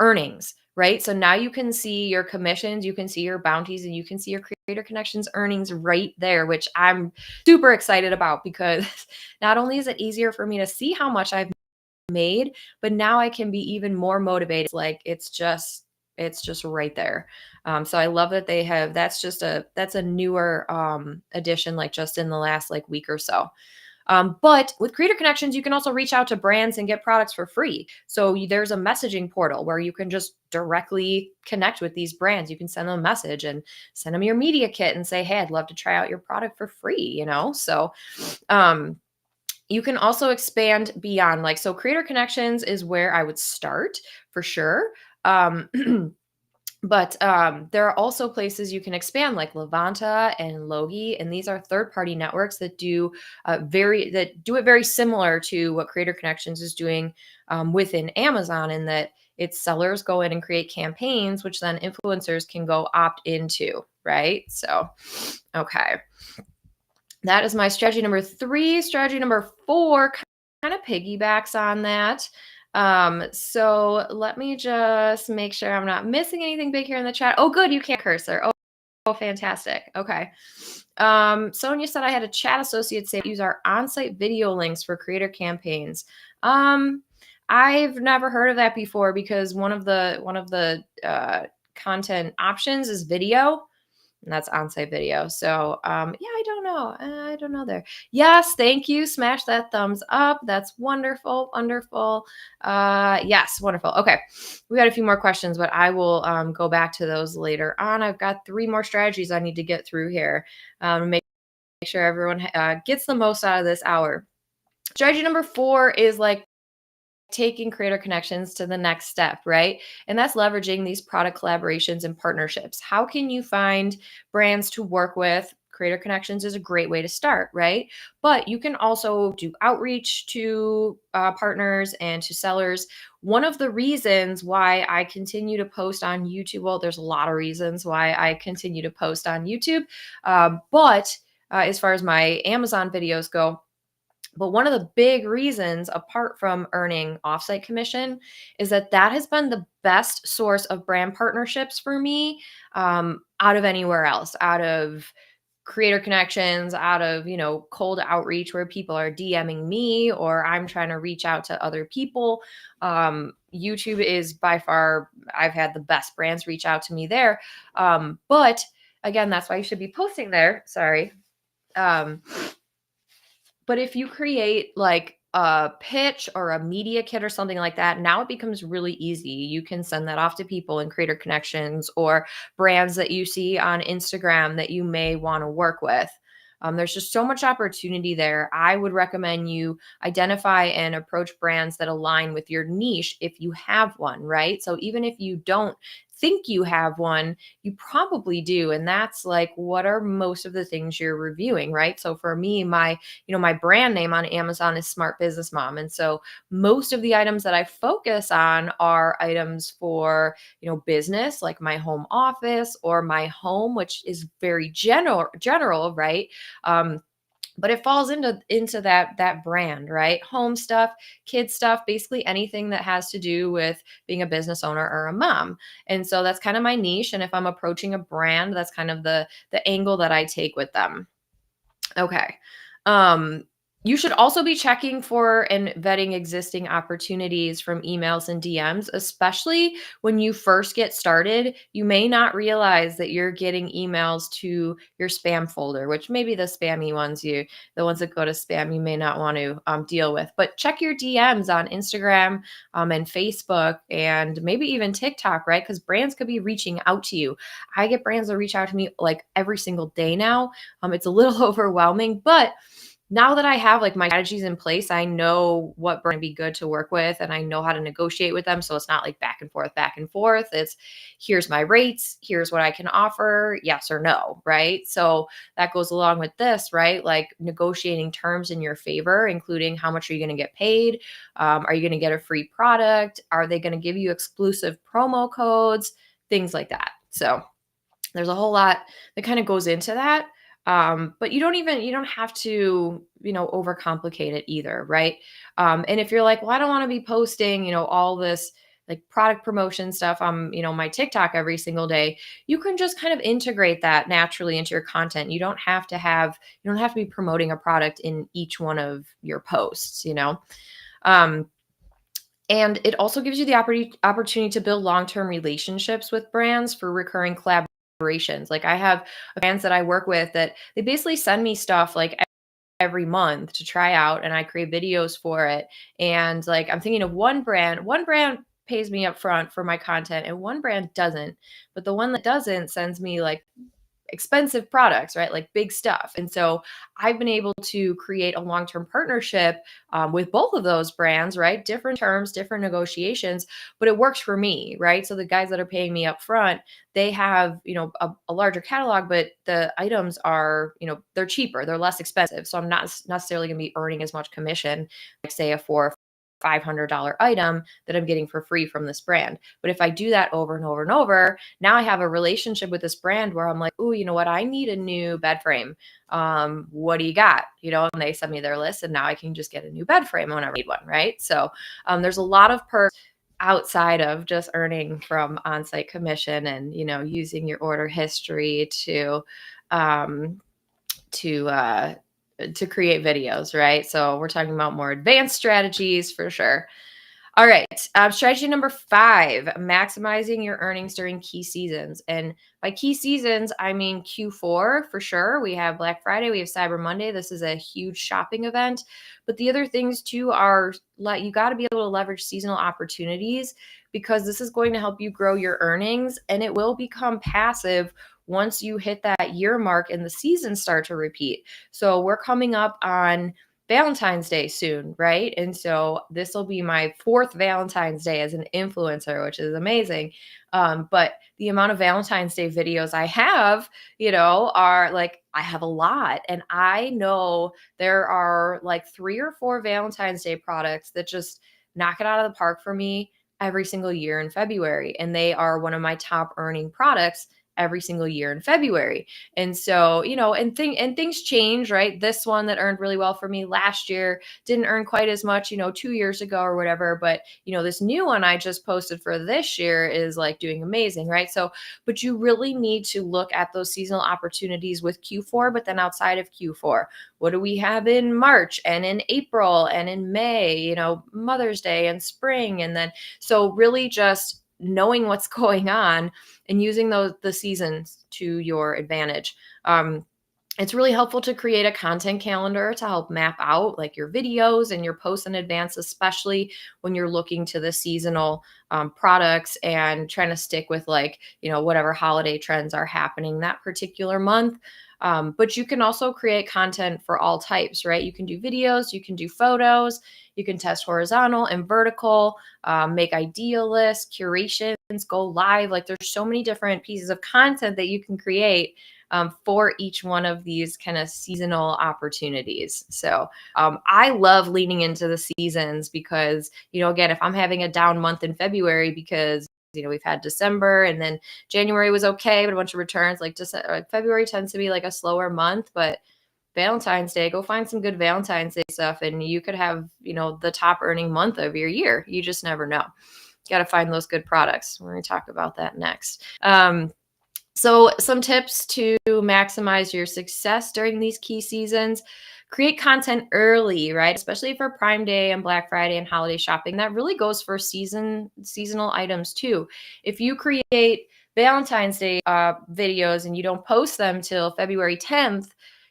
earnings. Right. So now you can see your commissions, you can see your bounties, and you can see your creator connections earnings right there, which I'm super excited about because not only is it easier for me to see how much I've made, but now I can be even more motivated. Like it's just right there. So I love that they have, that's a newer addition, like just in the last like week or so. But with Creator Connections, you can also reach out to brands and get products for free. So there's a messaging portal where you can just directly connect with these brands. You can send them a message and send them your media kit and say, hey, I'd love to try out your product for free. So um, you can also expand beyond, like, so Creator Connections is where I would start for sure. Um, But there are also places you can expand, like Levanta and Logi, and these are third-party networks that do it very similar to what Creator Connections is doing within Amazon, in that its sellers go in and create campaigns, which then influencers can go opt into, right? So, okay, that is my strategy number 3. Strategy number 4 kind of piggybacks on that. So let me just make sure I'm not missing anything big here in the chat. Oh, good. You can't cursor. Oh, fantastic. Okay. Sonia said I had a chat associate say use our on-site video links for creator campaigns. I've never heard of that before because one of the content options is video, and that's on-site video. So yeah, I don't know. I don't know there. Yes, thank you. Smash that thumbs up. That's wonderful. Wonderful. Yes, wonderful. Okay. We got a few more questions, but I will go back to those later on. I've got 3 more strategies I need to get through here. Make sure everyone gets the most out of this hour. Strategy number 4 is like taking creator connections to the next step, right? And that's leveraging these product collaborations and partnerships. How can you find brands to work with? Creator connections is a great way to start, right? But you can also do outreach to partners and to sellers. One of the reasons why I continue to post on YouTube, well, there's a lot of reasons why I continue to post on YouTube, but as far as my Amazon videos go, but one of the big reasons, apart from earning offsite commission, is that that has been the best source of brand partnerships for me, out of anywhere else, out of creator connections, out of, cold outreach where people are DMing me or I'm trying to reach out to other people. YouTube is by far, I've had the best brands reach out to me there. But again, that's why you should be posting there. Sorry. But if you create like a pitch or a media kit or something like that, now it becomes really easy. You can send that off to people in creator connections or brands that you see on Instagram that you may want to work with. There's just so much opportunity there. I would recommend you identify and approach brands that align with your niche if you have one, right? So even if you don't think you have one, you probably do. And that's like, what are most of the things you're reviewing, right? So for me, my brand name on Amazon is Smart Business Mom. And so most of the items that I focus on are items for, business, like my home office or my home, which is very general, right? But it falls into that brand, right? Home stuff, kid stuff, basically anything that has to do with being a business owner or a mom. And so that's kind of my niche. And if I'm approaching a brand, that's kind of the angle that I take with them. Okay. Um, You should also be checking for and vetting existing opportunities from emails and DMs, especially when you first get started. You may not realize that you're getting emails to your spam folder, which maybe the spammy ones the ones that go to spam, you may not want to deal with. But check your DMs on Instagram and Facebook and maybe even TikTok, right? Because brands could be reaching out to you. I get brands that reach out to me like every single day now. It's a little overwhelming, but now that I have like my strategies in place, I know what brand be good to work with and I know how to negotiate with them. So it's not like back and forth, back and forth. It's here's my rates, here's what I can offer, yes or no, right? So that goes along with this, right? Like negotiating terms in your favor, including how much are you going to get paid? Are you going to get a free product? Are they going to give you exclusive promo codes? Things like that. So there's a whole lot that kind of goes into that. But you don't have to, overcomplicate it either, right? And if you're like, well, I don't want to be posting, all this like product promotion stuff on, my TikTok every single day, you can just kind of integrate that naturally into your content. You don't have to be promoting a product in each one of your posts. Um, and it also gives you the opportunity to build long-term relationships with brands for recurring collaborations. Like I have brands that I work with that they basically send me stuff like every month to try out and I create videos for it. And like I'm thinking of one brand pays me up front for my content and one brand doesn't. But the one that doesn't sends me like expensive products, right? Like big stuff. And so I've been able to create a long term partnership with both of those brands, right? Different terms, different negotiations, but it works for me, right? So the guys that are paying me up front, they have, a larger catalog, but the items are, they're cheaper, they're less expensive. So I'm not necessarily going to be earning as much commission, like say a $400 or $500 item that I'm getting for free from this brand. But if I do that over and over and over, now I have a relationship with this brand where I'm like, oh, you know what? I need a new bed frame. What do you got? And they send me their list and now I can just get a new bed frame whenever I need one. Right. So there's a lot of perks outside of just earning from on-site commission and, using your order history um, to to create videos, right? So we're talking about more advanced strategies for sure. All right. Strategy number 5, maximizing your earnings during key seasons. And by key seasons, I mean Q4 for sure. We have Black Friday, we have Cyber Monday. This is a huge shopping event. But the other things too are you got to be able to leverage seasonal opportunities because this is going to help you grow your earnings and it will become passive once you hit that year mark and the seasons start to repeat. So we're coming up on Valentine's Day soon, right? And so this will be my 4th Valentine's Day as an influencer, which is amazing. But the amount of Valentine's Day videos I have, are like, I have a lot. And I know there are like 3 or 4 Valentine's Day products that just knock it out of the park for me every single year in February. And they are one of my top earning products every single year in February. And so, and things change, right? This one that earned really well for me last year didn't earn quite as much, 2 years ago or whatever. But, this new one I just posted for this year is like doing amazing, right? So, but you really need to look at those seasonal opportunities with Q4, but then outside of Q4, what do we have in March and in April and in May, Mother's Day and spring. And then, so really just knowing what's going on and using the seasons to your advantage. It's really helpful to create a content calendar to help map out like your videos and your posts in advance, especially when you're looking to the seasonal products and trying to stick with like, whatever holiday trends are happening that particular month. But you can also create content for all types, right? You can do videos, you can do photos, you can test horizontal and vertical, make idea lists, curations, go live. Like there's so many different pieces of content that you can create for each one of these kind of seasonal opportunities. So I love leaning into the seasons because, again, if I'm having a down month in February because we've had December and then January was okay, but a bunch of returns, like February tends to be like a slower month, but Valentine's Day, go find some good Valentine's Day stuff and you could have, the top earning month of your year. You just never know. You got to find those good products. We're going to talk about that next. So, some tips to maximize your success during these key seasons: create content early, right? Especially for Prime Day and Black Friday and holiday shopping. That really goes for seasonal items too. If you create Valentine's Day videos and you don't post them till February 10th,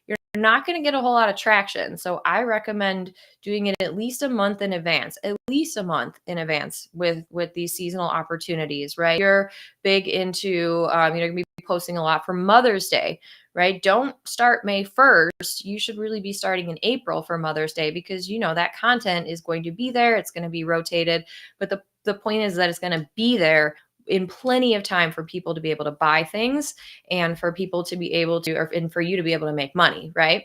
you're not going to get a whole lot of traction. So I recommend doing it at least a month in advance, at least a month in advance with these seasonal opportunities, right? You're big into, you're going to be posting a lot for Mother's Day, right? Don't start May 1st. You should really be starting in April for Mother's Day, because that content is going to be there. It's going to be rotated. But the point is that it's going to be there in plenty of time for people to be able to buy things, and for people to be able to, and for you to be able to make money, right?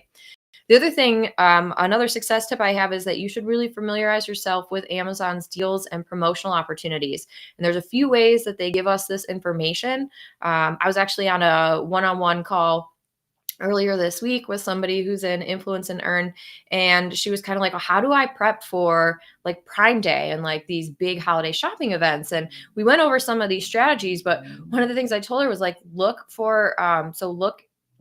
The other thing, another success tip I have, is that you should really familiarize yourself with Amazon's deals and promotional opportunities. And there's a few ways that they give us this information. I was actually on a one-on-one call earlier this week with somebody who's in Influence and Earn, and she was kind of like, well, how do I prep for like Prime Day and like these big holiday shopping events? And we went over some of these strategies, but one of the things I told her was like,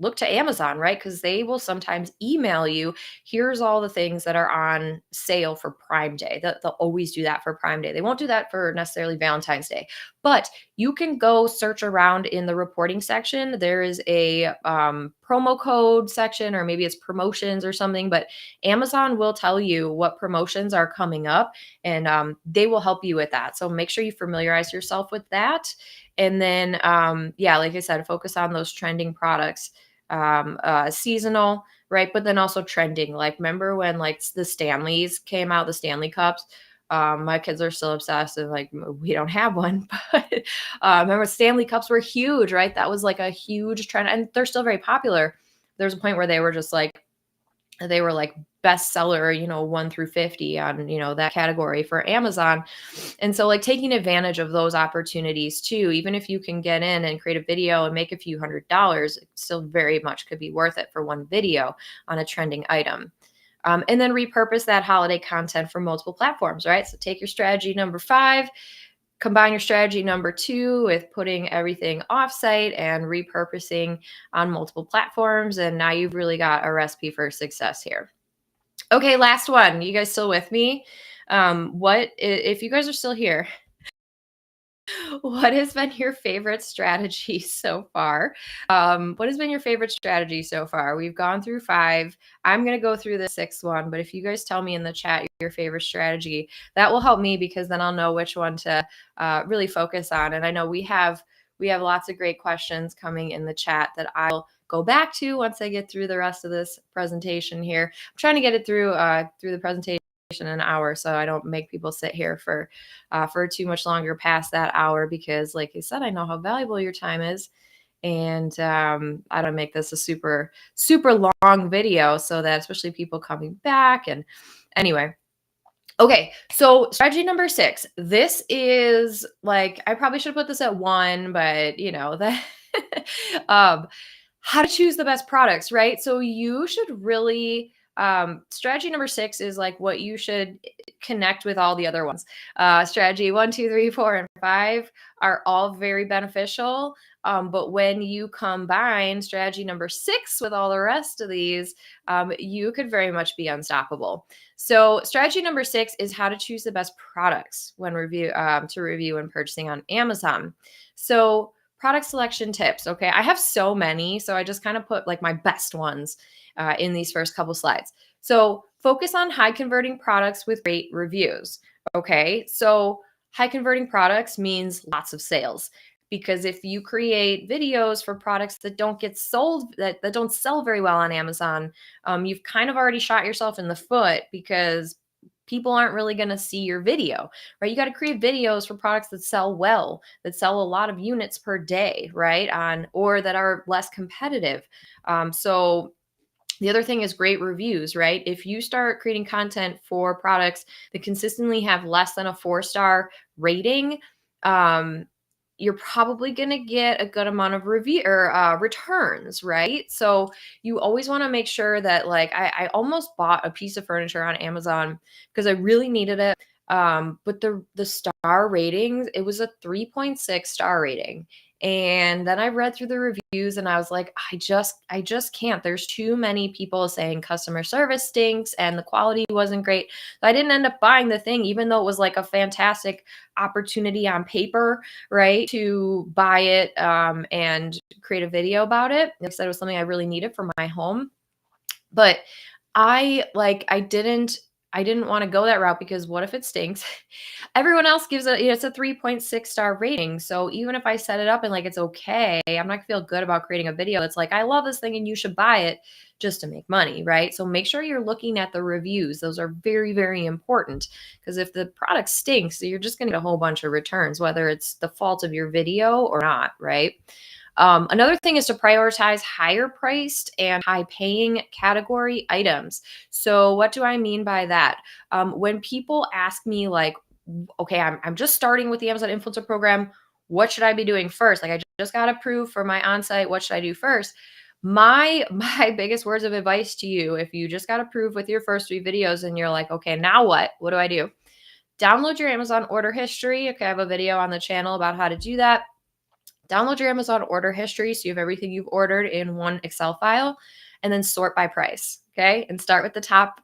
look to Amazon, right? Because they will sometimes email you, here's all the things that are on sale for Prime Day. They'll always do that for Prime Day. They won't do that for necessarily Valentine's Day, but you can go search around in the reporting section. There is a promo code section, or maybe it's promotions or something, but Amazon will tell you what promotions are coming up, and they will help you with that. So make sure you familiarize yourself with that. And then, like I said, focus on those trending products, seasonal, right? But then also trending. Like, remember when like the Stanleys came out, the Stanley Cups? My kids are still obsessed, and like, we don't have one, but remember Stanley Cups were huge, right? That was like a huge trend, and they're still very popular. There's a point where they were bestseller, 1 through 50 on, that category for Amazon. And so like taking advantage of those opportunities too, even if you can get in and create a video and make a few $100s, it still very much could be worth it for one video on a trending item. And then repurpose that holiday content for multiple platforms, right? So take your strategy number 5, combine your strategy number 2 with putting everything offsite and repurposing on multiple platforms. And now you've really got a recipe for success here. Okay, last one. You guys still with me? If you guys are still here, what has been your favorite strategy so far? What has been your favorite strategy so far? We've gone through 5. I'm going to go through the 6th one, but if you guys tell me in the chat your favorite strategy, that will help me, because then I'll know which one to really focus on. And I know we have lots of great questions coming in the chat that I'll go back to once I get through the rest of this presentation here. I'm trying to get it through the presentation in an hour, so I don't make people sit here for too much longer past that hour, because like I said, I know how valuable your time is. And I don't make this a super, super long video, so that especially people coming back. And anyway, okay, so strategy number 6. This is like, I probably should put this at 1, but that how to choose the best products, right? So you should really, strategy number 6 is like what you should connect with all the other ones. Strategy 1, 2, 3, 4, and 5 are all very beneficial. But when you combine strategy number 6 with all the rest of these, you could very much be unstoppable. So strategy number 6 is how to choose the best products when to review and purchasing on Amazon. So product selection tips. Okay, I have so many, so I just kind of put like my best ones in these first couple slides. So focus on high converting products with great reviews. Okay, so high converting products means lots of sales. Because if you create videos for products that don't get sold, that don't sell very well on Amazon, you've kind of already shot yourself in the foot, because people aren't really going to see your video, right? You got to create videos for products that sell well, that sell a lot of units per day, right? Or that are less competitive. So the other thing is great reviews, right? If you start creating content for products that consistently have less than a 4-star rating, you're probably going to get a good amount of review or returns, right? So you always want to make sure that, like, I almost bought a piece of furniture on Amazon because I really needed it. But the star ratings, it was a 3.6 star rating. And then I read through the reviews and I was like, I just can't. There's too many people saying customer service stinks and the quality wasn't great. So I didn't end up buying the thing, even though it was like a fantastic opportunity on paper, right? To buy it and create a video about it. Like I said, it was something I really needed for my home. But I didn't want to go that route because what if it stinks? Everyone else gives it, it's a 3.6 star rating. So even if I set it up and like it's okay, I'm not gonna feel good about creating a video that's like, I love this thing and you should buy it just to make money, right? So make sure you're looking at the reviews. Those are very, very important because if the product stinks, you're just gonna get a whole bunch of returns, whether it's the fault of your video or not, right? Another thing is to prioritize higher priced and high paying category items. So, what do I mean by that? When people ask me, like, okay, I'm just starting with the Amazon Influencer Program. What should I be doing first? Like, I just got approved for my on-site. What should I do first? My biggest words of advice to you, if you just got approved with your first 3 videos and you're like, okay, now what? What do I do? Download your Amazon order history. Okay, I have a video on the channel about how to do that. Download your Amazon order history so you have everything you've ordered in one Excel file, and then sort by price, okay? And start with the top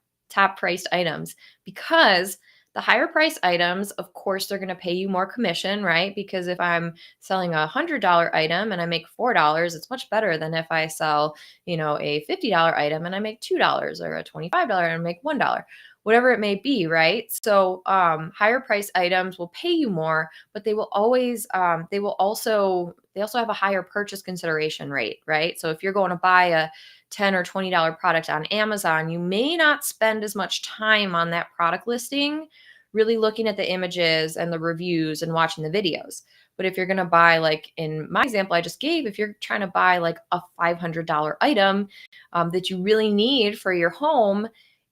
priced items, because the higher price items, of course, they're going to pay you more commission, right? Because if I'm selling a $100 item and I make $4, it's much better than if I sell, a $50 item and I make $2, or a $25 and I make $1, whatever it may be, right? So higher price items will pay you more, but they also have a higher purchase consideration rate, right? So if you're going to buy a $10 or $20 product on Amazon, you may not spend as much time on that product listing, really looking at the images and the reviews and watching the videos. But if you're going to buy, like in my example I just gave, if you're trying to buy like a $500 item that you really need for your home,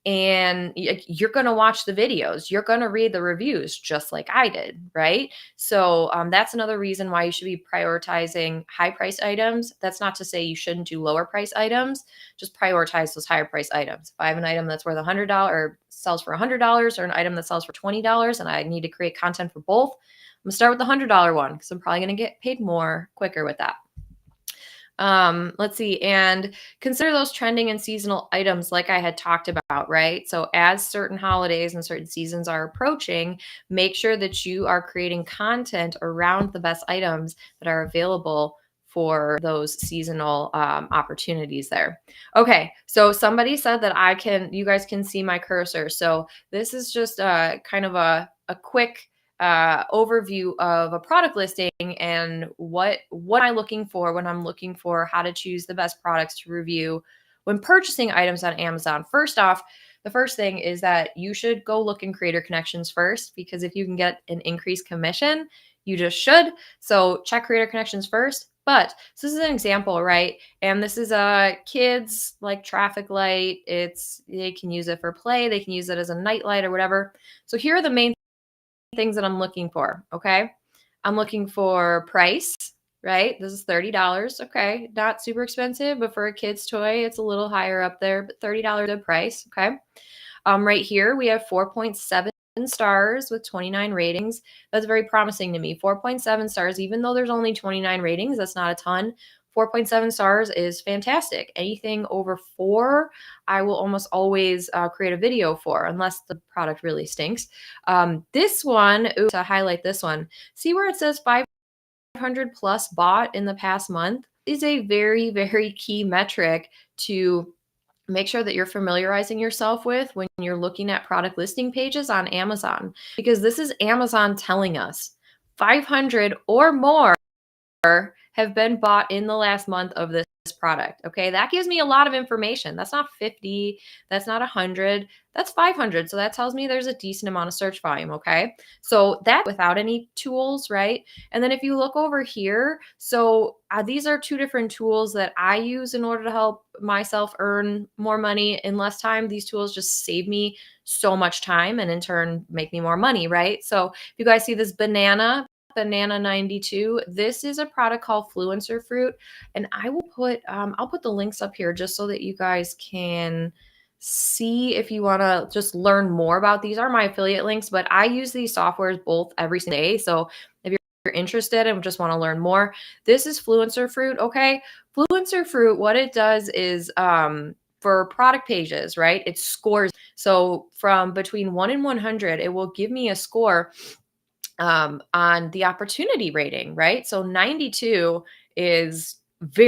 and you're going to watch the videos, you're going to read the reviews just like I did, right? So that's another reason why you should be prioritizing high price items. That's not to say you shouldn't do lower price items, just prioritize those higher price items. If I have an item that's worth $100 or sells for $100, or an item that sells for $20 and I need to create content for both, I'm gonna start with the $100 one because I'm probably going to get paid more quicker with that. Let's see, and consider those trending and seasonal items like I had talked about, right? So as certain holidays and certain seasons are approaching, make sure that you are creating content around the best items that are available for those seasonal opportunities there. Okay, so somebody said that you guys can see my cursor. So this is just kind of a quick overview of a product listing and what am I looking for when I'm looking for how to choose the best products to review when purchasing items on Amazon. First off, the first thing is that you should go look in creator connections first, because if you can get an increased commission, you just should. So check creator connections first. But so this is an example, right? And this is a kids like traffic light. They can use it for play. They can use it as a night light or whatever. So here are the main things that I'm looking for. Okay. I'm looking for price, right? This is $30. Okay. Not super expensive, but for a kid's toy, it's a little higher up there, but $30 good price. Okay. Right here, we have 4.7 stars with 29 ratings. That's very promising to me. 4.7 stars, even though there's only 29 ratings, that's not a ton. 4.7 stars is fantastic. Anything over 4, I will almost always create a video for, unless the product really stinks. This one, to highlight this one, see where it says 500 plus bought in the past month, is a very, very key metric to make sure that you're familiarizing yourself with when you're looking at product listing pages on Amazon, because this is Amazon telling us 500 or more have been bought in the last month of this product. Okay, that gives me a lot of information. That's not 50, that's not 100, that's 500. So that tells me there's a decent amount of search volume. Okay, so that without any tools, right? And then if you look over here, so these are 2 different tools that I use in order to help myself earn more money in less time. These tools just save me so much time and in turn make me more money, right? So if you guys see this Banana 92, this is a product called Fluencer Fruit, and I will put I'll put the links up here just so that you guys can see if you want to just learn more about these. Are my affiliate links, but I use these softwares both every single day. So if you're interested and just want to learn more, this is Fluencer Fruit. Okay. Fluencer Fruit, what it does is for product pages, right? It scores. So from between 1 and 100, it will give me a score on the opportunity rating, right? So 92 is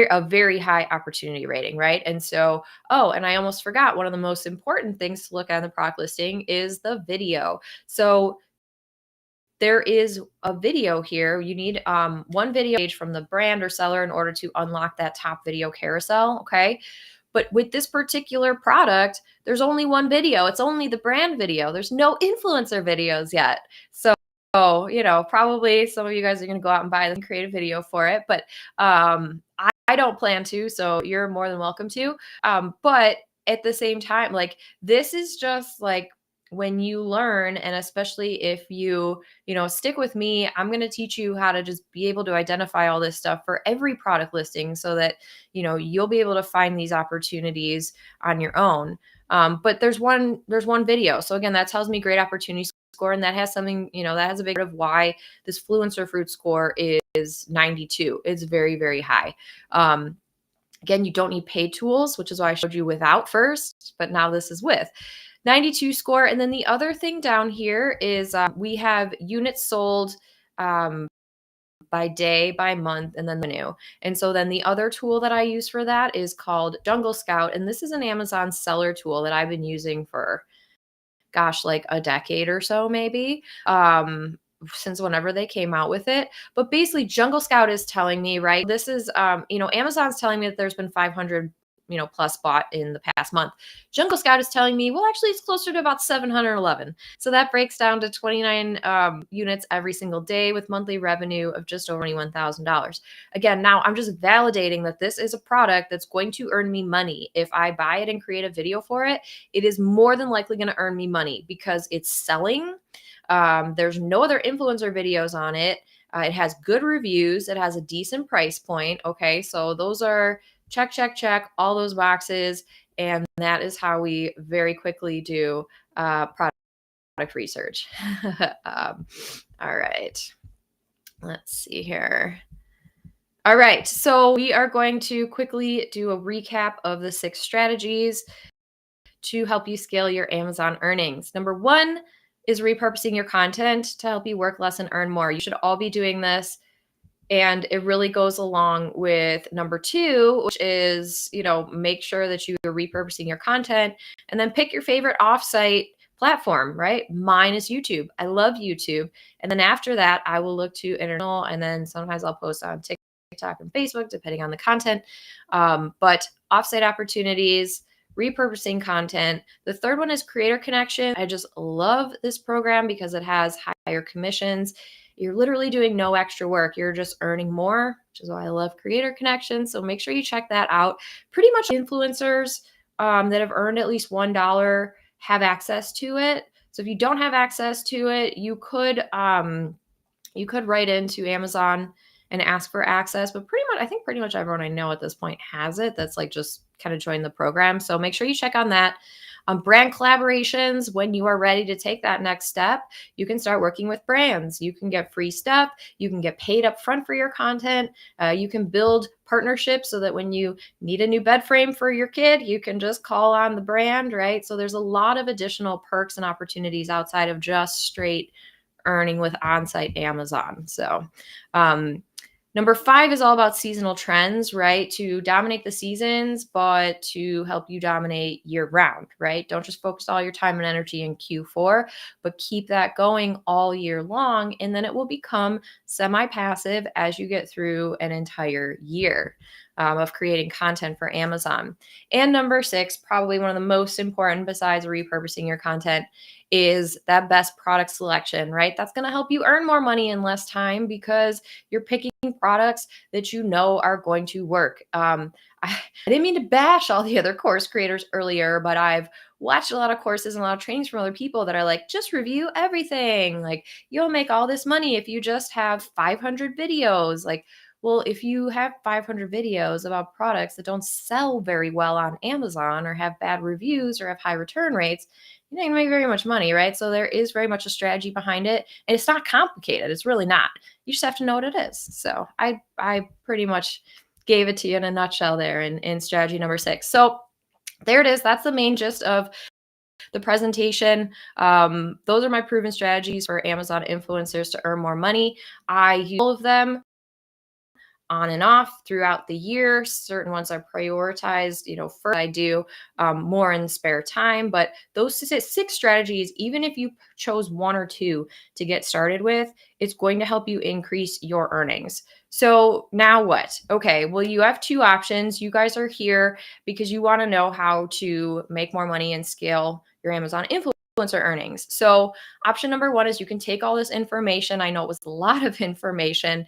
a very high opportunity rating, right? And so, oh, and I almost forgot, one of the most important things to look at in the product listing is the video. So there is a video here. You need one video page from the brand or seller in order to unlock that top video carousel. Okay. But with this particular product, there's only one video. It's only the brand video. There's no influencer videos yet. So, probably some of you guys are going to go out and buy them and create a video for it. But I don't plan to. So you're more than welcome to. But at the same time, like, this is just like, when you learn, and especially if you stick with me, I'm going to teach you how to just be able to identify all this stuff for every product listing so that you'll be able to find these opportunities on your own. But there's one video. So again, that tells me great opportunity score, and that has something, that has a big part of why this Fluencer Fruit score is 92. It's very, very high. Again, you don't need paid tools, which is why I showed you without first, but now this is with 92 score. And then the other thing down here is we have units sold by day, by month, and then the revenue. And so then the other tool that I use for that is called Jungle Scout. And this is an Amazon seller tool that I've been using for, gosh, like a decade or so, maybe. Since whenever they came out with it. But basically, Jungle Scout is telling me, right, this is, Amazon's telling me that there's been 500, plus bought in the past month. Jungle Scout is telling me, well, actually, it's closer to about 711. So that breaks down to 29 units every single day with monthly revenue of just over $21,000. Again, now I'm just validating that this is a product that's going to earn me money. If I buy it and create a video for it, it is more than likely going to earn me money because it's selling. There's no other influencer videos on it. It has good reviews. It has a decent price point. Okay. So those are check, all those boxes. And that is how we very quickly do product research. All right. Let's see here. All right. So we are going to quickly do a recap of the 6 strategies to help you scale your Amazon earnings. Number 1 is repurposing your content to help you work less and earn more. You should all be doing this. And it really goes along with number 2, which is, make sure that you are repurposing your content, and then pick your favorite offsite platform, right? Mine is YouTube. I love YouTube. And then after that, I will look to international, and then sometimes I'll post on TikTok and Facebook, depending on the content. But offsite opportunities, repurposing content. The third one is Creator Connection. I just love this program because it has higher commissions. You're literally doing no extra work. You're just earning more, which is why I love Creator Connection. So make sure you check that out. Pretty much influencers that have earned at least $1 have access to it. So if you don't have access to it, you could write into Amazon and ask for access. But I think pretty much everyone I know at this point has it. That's like just kind of joined the program. So make sure you check on that. Brand collaborations, when you are ready to take that next step, you can start working with brands. You can get free stuff. You can get paid up front for your content. You can build partnerships so that when you need a new bed frame for your kid, you can just call on the brand, right? So there's a lot of additional perks and opportunities outside of just straight earning with on-site Amazon. So, number 5 is all about seasonal trends, right? To dominate the seasons, but to help you dominate year round, right? Don't just focus all your time and energy in Q4, but keep that going all year long. And then it will become semi-passive as you get through an entire year of creating content for Amazon. And number 6, probably one of the most important besides repurposing your content, is that best product selection, right? That's going to help you earn more money in less time because you're picking products that you know are going to work. I didn't mean to bash all the other course creators earlier, but I've watched a lot of courses and a lot of trainings from other people that are like, just review everything. Like, you'll make all this money if you just have 500 videos. Like, Well, if you have 500 videos about products that don't sell very well on Amazon or have bad reviews or have high return rates, you're not gonna make very much money, right? So there is very much a strategy behind it. And it's not complicated. It's really not. You just have to know what it is. So I pretty much gave it to you in a nutshell there in strategy number 6. So there it is. That's the main gist of the presentation. Those are my proven strategies for Amazon influencers to earn more money. I use all of them on and off throughout the year. Certain ones are prioritized, first I do more in spare time. But those 6 strategies, even if you chose 1 or 2 to get started with, it's going to help you increase your earnings. So now what? Okay, well, you have 2 options. You guys are here because you want to know how to make more money and scale your Amazon influencer earnings. So option number 1 is you can take all this information. I know it was a lot of information.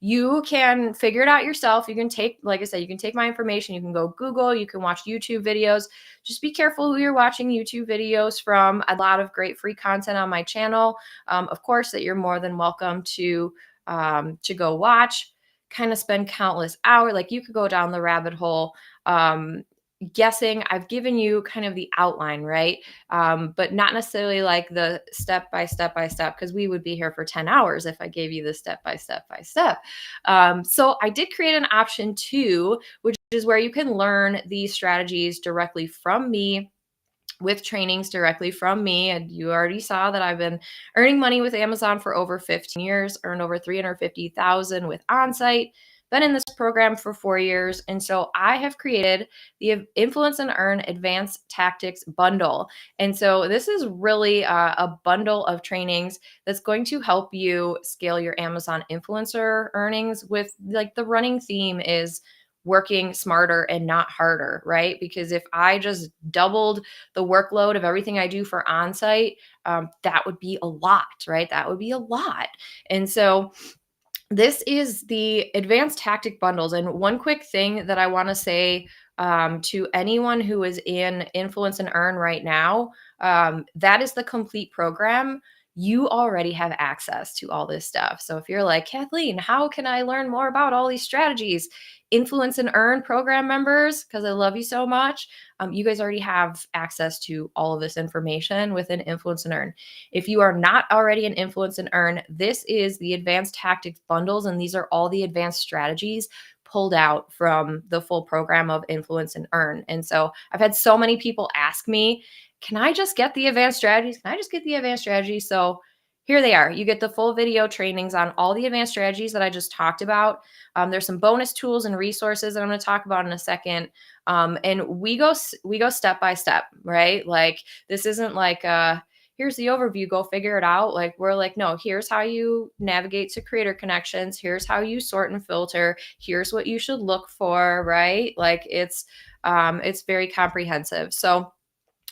You can figure it out yourself. You can take, like I said, you can take my information. You can go Google, you can watch YouTube videos. Just be careful who you're watching YouTube videos from. A lot of great free content on my channel. Of course, that you're more than welcome to go watch, kind of spend countless hours. Like you could go down the rabbit hole. Guessing, I've given you kind of the outline, right? But not necessarily like the step by step by step, because we would be here for 10 hours if I gave you the step by step by step. So I did create an option 2, which is where you can learn these strategies directly from me, with trainings directly from me. And you already saw that I've been earning money with Amazon for over 15 years, earned over 350,000 with Onsite, been in this program for 4 years. And so I have created the Influence and Earn Advanced Tactics bundle. And so this is really a bundle of trainings that's going to help you scale your Amazon influencer earnings. With, like, the running theme is working smarter and not harder, right? Because if I just doubled the workload of everything I do for Onsite, that would be a lot, right? That would be a lot. And so this is the advanced tactic bundles. And one quick thing that I want to say to anyone who is in Influence and Earn right now, that is the complete program. You already have access to all this stuff. So if you're like, Kathleen, how can I learn more about all these strategies? Influence and Earn program members, because I love you so much, you guys already have access to all of this information within Influence and Earn. If you are not already an Influence and Earn, this is the advanced tactics bundles, and these are all the advanced strategies pulled out from the full program of Influence and Earn. And so I've had so many people ask me, can I just get the advanced strategies? Can I just get the advanced strategies? So here they are. You get the full video trainings on all the advanced strategies that I just talked about. There's some bonus tools and resources that I'm going to talk about in a second. And we go step by step, right? Like, this isn't like, here's the overview, go figure it out. Like, we're like, no, here's how you navigate to creator connections. Here's how you sort and filter. Here's what you should look for, right? Like, it's very comprehensive. So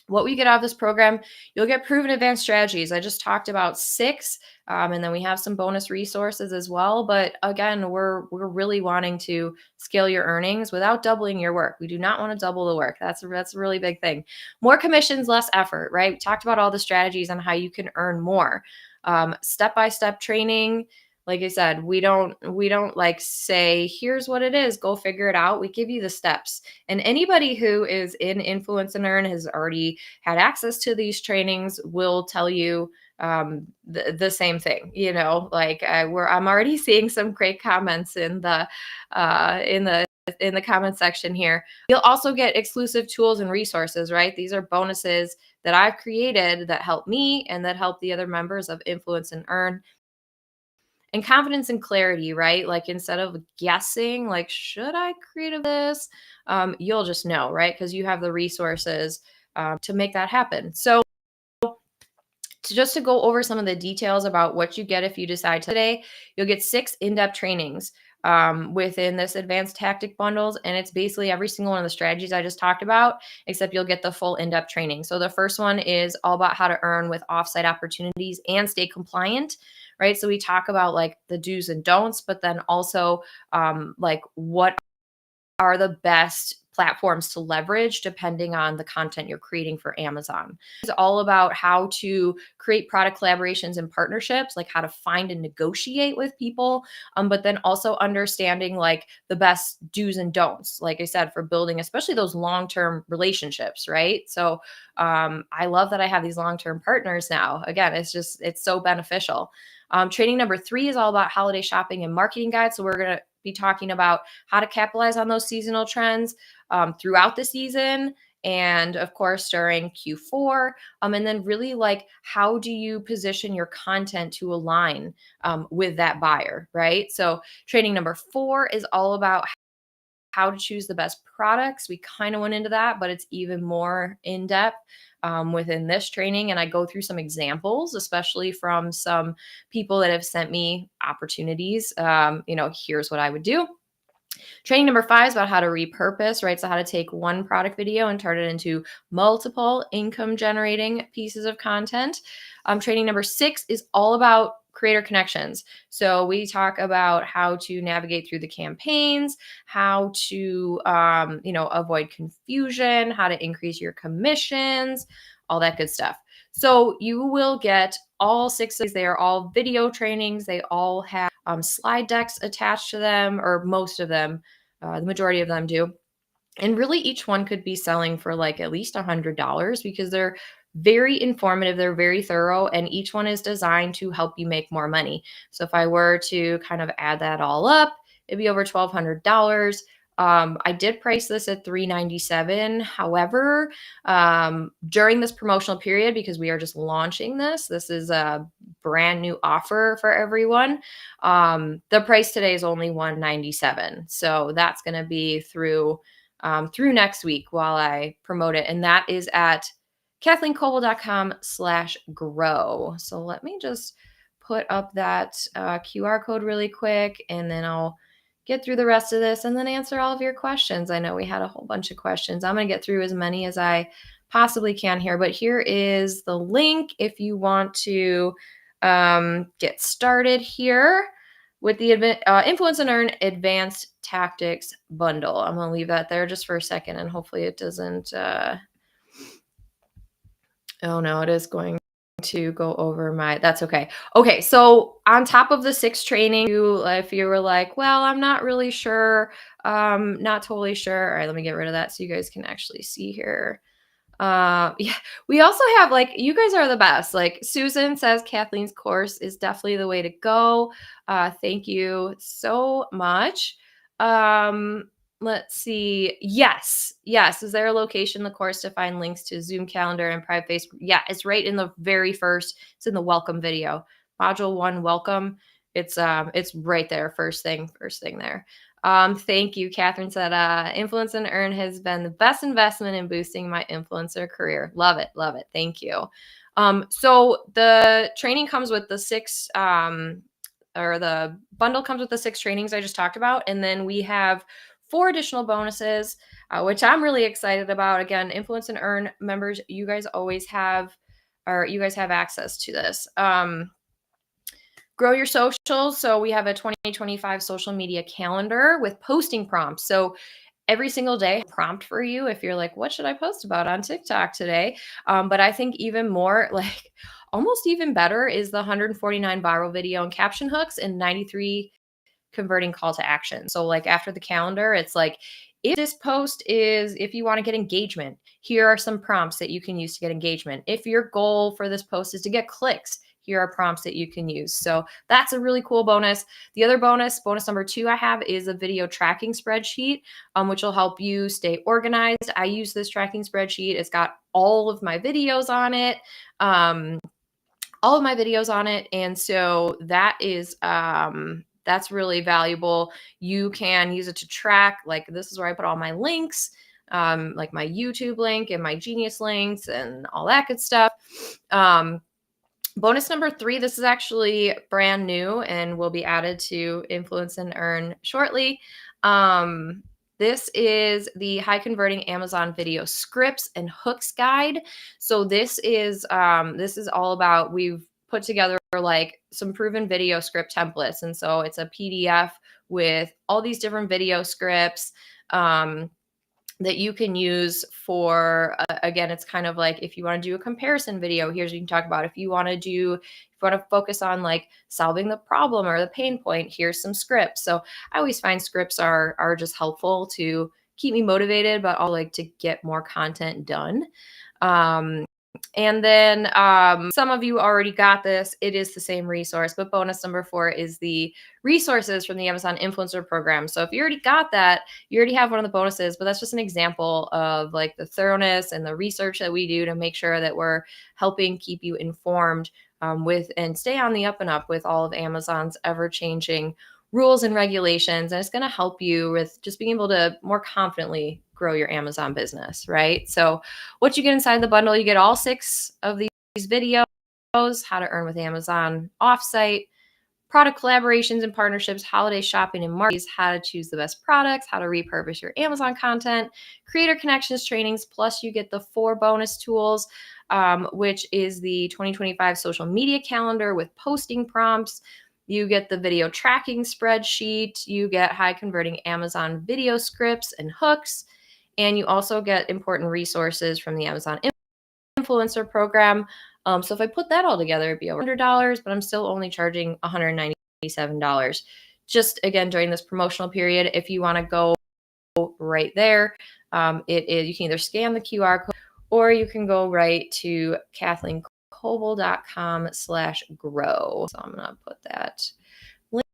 what we get out of this program, you'll get proven advanced strategies. I just talked about 6, and then we have some bonus resources as well. But again, we're really wanting to scale your earnings without doubling your work. We do not want to double the work. That's a really big thing. More commissions, less effort, right? We talked about all the strategies on how you can earn more. Step-by-step training. Like I said, we don't like say, here's what it is, go figure it out. We give you the steps. And anybody who is in Influence and Earn has already had access to these trainings will tell you the same thing. Like, I'm already seeing some great comments in the comment section here. You'll also get exclusive tools and resources, right? These are bonuses that I've created that help me and that help the other members of Influence and Earn. And confidence and clarity, right? Like, instead of guessing, like, should I create this? You'll just know, right? Because you have the resources to make that happen. So just to go over some of the details about what you get if you decide today, you'll get 6 in-depth trainings within this advanced tactic bundles. And it's basically every single one of the strategies I just talked about, except you'll get the full in-depth training. So the first one is all about how to earn with offsite opportunities and stay compliant, right? So we talk about, like, the do's and don'ts, but then also like, what are the best platforms to leverage depending on the content you're creating for Amazon. It's all about how to create product collaborations and partnerships, like how to find and negotiate with people, but then also understanding like the best do's and don'ts, like I said, for building, especially those long-term relationships, right? So I love that I have these long-term partners now. Again, it's so beneficial. Training number 3 is all about holiday shopping and marketing guides. So we're going to be talking about how to capitalize on those seasonal trends throughout the season, and of course during Q4. And then really like, how do you position your content to align with that buyer, right? So training number 4 is all about how to choose the best products. We kind of went into that, but it's even more in depth within this training. And I go through some examples, especially from some people that have sent me opportunities. Here's what I would do. Training number 5 is about how to repurpose, right? So how to take one product video and turn it into multiple income generating pieces of content. Training number 6 is all about creator connections. So we talk about how to navigate through the campaigns, how to, avoid confusion, how to increase your commissions, all that good stuff. So you will get all 6 of these. They are all video trainings. They all have slide decks attached to them, or most of them. The majority of them do. And really each one could be selling for like at least $100 because they're very informative, they're very thorough, and each one is designed to help you make more money. So if I were to kind of add that all up, it'd be over $1,200. I did price this at $397. However, during this promotional period, because we are just launching this is a brand new offer for everyone. The price today is only $197. So that's going to be through next week while I promote it. And that is at KathleenKoval.com/grow. So let me just put up that QR code really quick, and then I'll get through the rest of this and then answer all of your questions. I know we had a whole bunch of questions. I'm going to get through as many as I possibly can here, but here is the link if you want to get started here with the Influence and Earn Advanced Tactics Bundle. I'm going to leave that there just for a second, and hopefully it doesn't. Oh no, it is going to go over that's okay. Okay, so on top of the 6 training, if you were like, well, I'm not really sure, not totally sure. All right, let me get rid of that so you guys can actually see here. Yeah, we also have, like, you guys are the best. Like, Susan says Kathleen's course is definitely the way to go. Thank you so much. Let's see. Yes. Is there a location in the course to find links to Zoom calendar and private Facebook? Yeah, it's right in the very first. It's in the welcome video. Module 1, welcome. It's right there. First thing there. Thank you. Catherine said, Influence and Earn has been the best investment in boosting my influencer career. Love it. Thank you. So the training comes with the 6, or the bundle comes with the 6 trainings I just talked about. And then we have 4 additional bonuses, which I'm really excited about. Again, Influence and Earn members, you guys have access to this. Grow your socials. So we have a 2025 social media calendar with posting prompts. So every single day, prompt for you if you're like, what should I post about on TikTok today? But I think even more, like almost even better, is the 149 viral video and caption hooks and 93 converting call to action. So like after the calendar, it's like, if you want to get engagement, here are some prompts that you can use to get engagement. If your goal for this post is to get clicks, here are prompts that you can use. So that's a really cool bonus. The other bonus number 2 I have is a video tracking spreadsheet, which will help you stay organized. I use this tracking spreadsheet. It's got all of my videos on it. And so that is, that's really valuable. You can use it to track, like this is where I put all my links, like my YouTube link and my Genius links and all that good stuff. Bonus number 3, this is actually brand new and will be added to Influence and Earn shortly. This is the high converting Amazon video scripts and hooks guide. So this is all about, we've put together like some proven video script templates. And so it's a PDF with all these different video scripts. that you can use for, again, it's kind of like if you want to do a comparison video, here's what you can talk about. If you want to focus on like solving the problem or the pain point, here's some scripts. So I always find scripts are just helpful to keep me motivated, but also like to get more content done. Um, and then some of you already got this. It is the same resource, but bonus number 4 is the resources from the Amazon Influencer Program. So if you already got that, you already have one of the bonuses, but that's just an example of like the thoroughness and the research that we do to make sure that we're helping keep you informed with and stay on the up and up with all of Amazon's ever-changing rules and regulations. And it's going to help you with just being able to more confidently grow your Amazon business, right? So what you get inside the bundle, you get all 6 of these videos: how to earn with Amazon, Offsite, product collaborations and partnerships, holiday shopping and marketing, how to choose the best products, how to repurpose your Amazon content, creator connections trainings, plus you get the 4 bonus tools, which is the 2025 social media calendar with posting prompts. You get the video tracking spreadsheet. You get high converting Amazon video scripts and hooks. And you also get important resources from the Amazon Influencer Program. So if I put that all together, it'd be over $100, but I'm still only charging $197. Just again, during this promotional period, if you want to go right there, you can either scan the QR code or you can go right to KathleenKoble.com/grow. So I'm going to put that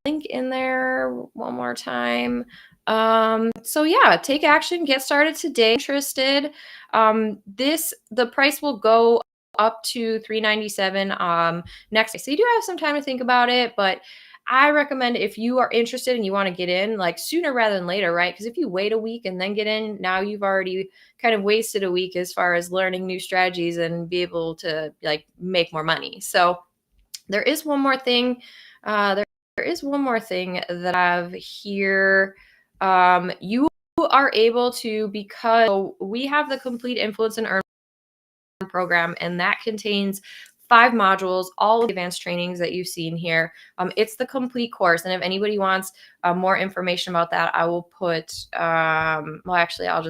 link in there one more time. So yeah, take action, get started today. Interested. The price will go up to $397 next. So you do have some time to think about it, but I recommend if you are interested and you want to get in like sooner rather than later, right? Because if you wait a week and then get in, now you've already kind of wasted a week as far as learning new strategies and be able to like make more money. So there is one more thing. There is one more thing that I have here. You are able to, because we have the Complete Influence and Earn program, and that contains 5 modules, all of the advanced trainings that you've seen here. It's the complete course. And if anybody wants more information about that, I will put, well, actually, I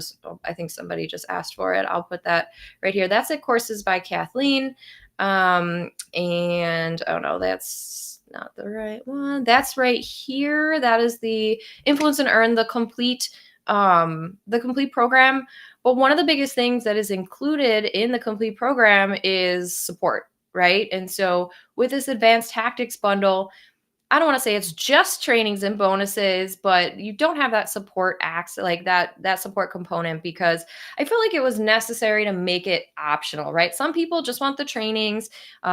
think somebody just asked for it. I'll put that right here. That's at Courses by Kathleen. And oh no, that's not the right one. That's right here. That is the Influence and Earn, the complete program. But one of the biggest things that is included in the complete program is support, right? And so with this advanced tactics bundle, I don't want to say it's just trainings and bonuses, but you don't have that support like that support component, because I feel like it was necessary to make it optional, right? Some people just want the trainings,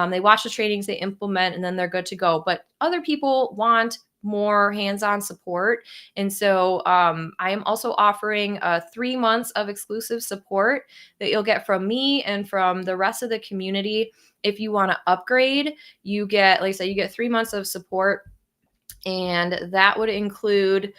they watch the trainings, they implement, and then they're good to go. But other people want more hands-on support. And so I am also offering 3 months of exclusive support that you'll get from me and from the rest of the community. If you want to upgrade, you get, like I said, you get 3 months of support, and that would include,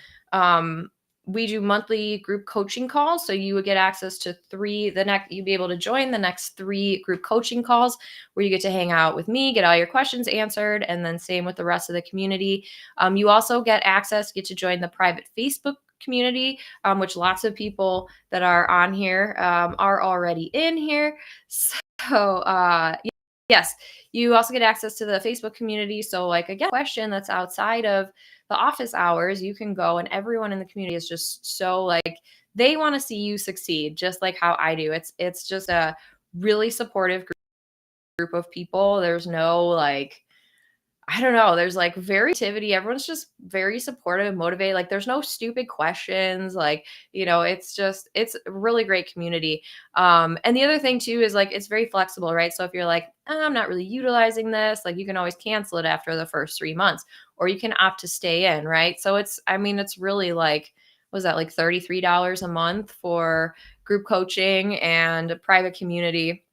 we do monthly group coaching calls. So you would get access to you'd be able to join the next 3 group coaching calls where you get to hang out with me, get all your questions answered, and then same with the rest of the community. You also get get to join the private Facebook community, which lots of people that are on here are already in here. So yes, you also get access to the Facebook community. So like, again, question that's outside of the office hours, you can go, and everyone in the community is just so like, they want to see you succeed, just like how I do. It's just a really supportive group of people. There's no like, I don't know. There's like very activity. Everyone's just very supportive and motivated. Like there's no stupid questions. Like, it's a really great community. And the other thing too is like, it's very flexible, right? So if you're like, I'm not really utilizing this, like you can always cancel it after the first 3 months, or you can opt to stay in, right? So it's really like, was that like $33 a month for group coaching and private community?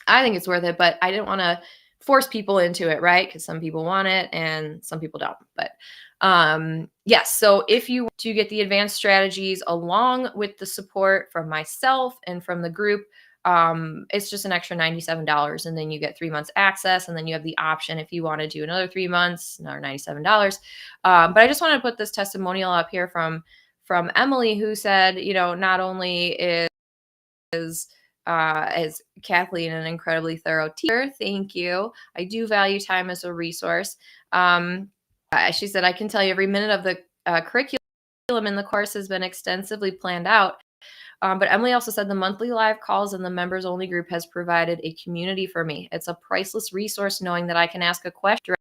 I think it's worth it, but I didn't want to force people into it, right? Because some people want it and some people don't. But yes, so if you want to get the advanced strategies along with the support from myself and from the group, it's just an extra $97, and then you get 3 months access, and then you have the option if you want to do another 3 months, another $97. But I just wanted to put this testimonial up here from from Emily, who said, not only is Kathleen an incredibly thorough teacher. Thank you. I do value time as a resource. She said, I can tell you every minute of the curriculum in the course has been extensively planned out. But Emily also said the monthly live calls and the members only group has provided a community for me. It's a priceless resource knowing that I can ask a question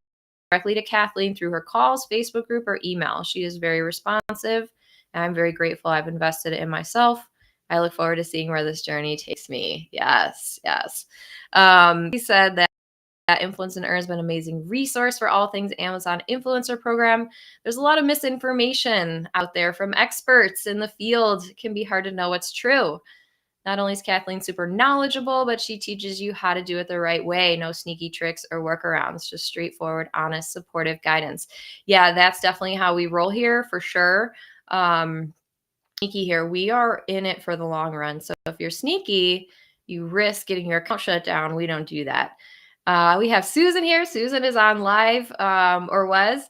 directly to Kathleen through her calls, Facebook group, or email. She is very responsive, and I'm very grateful I've invested in myself. I look forward to seeing where this journey takes me. Yes, yes. He said that Influence and Earn has been an amazing resource for all things Amazon influencer program. There's a lot of misinformation out there from experts in the field. It can be hard to know what's true. Not only is Kathleen super knowledgeable, but she teaches you how to do it the right way. No sneaky tricks or workarounds, just straightforward, honest, supportive guidance. Yeah, that's definitely how we roll here for sure. Sneaky here. We are in it for the long run. So if you're sneaky, you risk getting your account shut down. We don't do that. We have Susan here. Susan is on live, or was.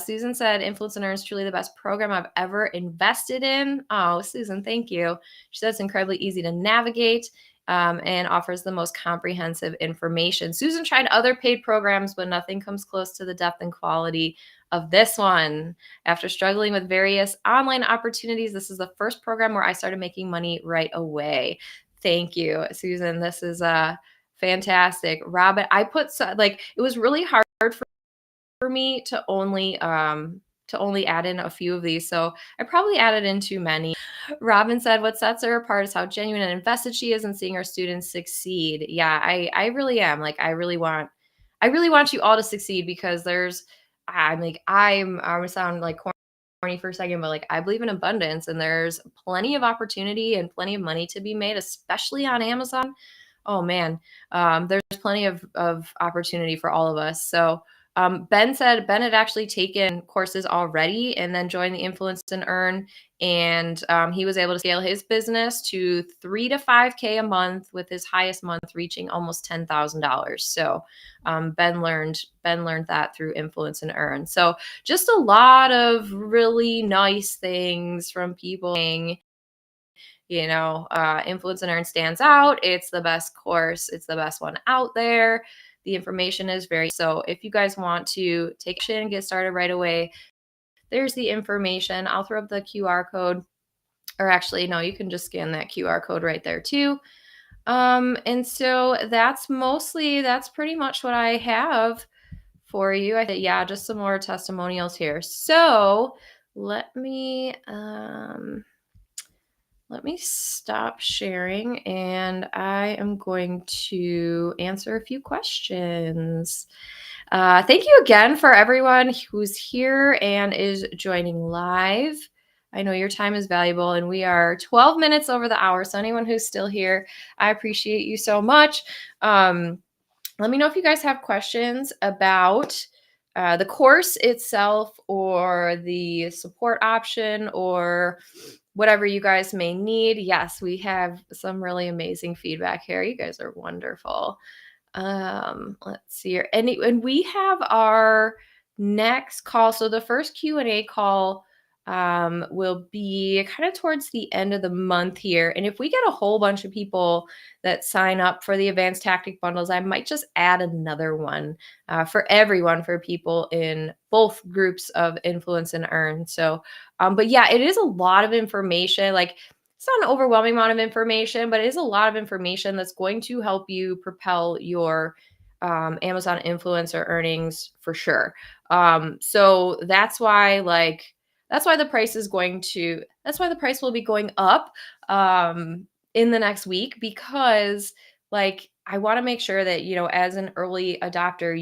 Susan said, Influence and Earn is truly the best program I've ever invested in. Oh, Susan, thank you. She said it's incredibly easy to navigate and offers the most comprehensive information. Susan tried other paid programs, but nothing comes close to the depth and quality of this one. After struggling with various online opportunities, this is the first program where I started making money right away. Thank you, Susan. This is fantastic. Robin, it was really hard for me to only add in a few of these. So I probably added in too many. Robin said, what sets her apart is how genuine and invested she is in seeing her students succeed. Yeah, I really am. Like, I really want you all to succeed because I'm gonna sound like corny for a second, but like I believe in abundance and there's plenty of opportunity and plenty of money to be made, especially on Amazon. Oh man, there's plenty of opportunity for all of us. So Ben said Ben had actually taken courses already and then joined the Influence and Earn, and he was able to scale his business to 3 to 5K a month, with his highest month reaching almost $10,000. So Ben learned that through Influence and Earn. So just a lot of really nice things from people. Influence and Earn stands out. It's the best course. It's the best one out there. The information is so if you guys want to take action and get started right away, there's the information. I'll throw up the QR code, or actually, no, you can just scan that QR code right there too. And so that's pretty much what I have for you. I think, yeah, just some more testimonials here. So let me stop sharing and I am going to answer a few questions. Thank you again for everyone who's here and is joining live. I know your time is valuable and we are 12 minutes over the hour. So anyone who's still here, I appreciate you so much. Let me know if you guys have questions about the course itself or the support option or whatever you guys may need. Yes, we have some really amazing feedback here. You guys are wonderful. Let's see here. And we have our next call. So the first Q&A call will be kind of towards the end of the month here. And if we get a whole bunch of people that sign up for the advanced tactic bundles, I might just add another one for everyone, for people in both groups of Influence and Earn. So, but yeah, it is a lot of information. Like, it's not an overwhelming amount of information, but it is a lot of information that's going to help you propel your Amazon influencer earnings for sure. So that's why the price will be going up in the next week, because I want to make sure that, as an early adopter,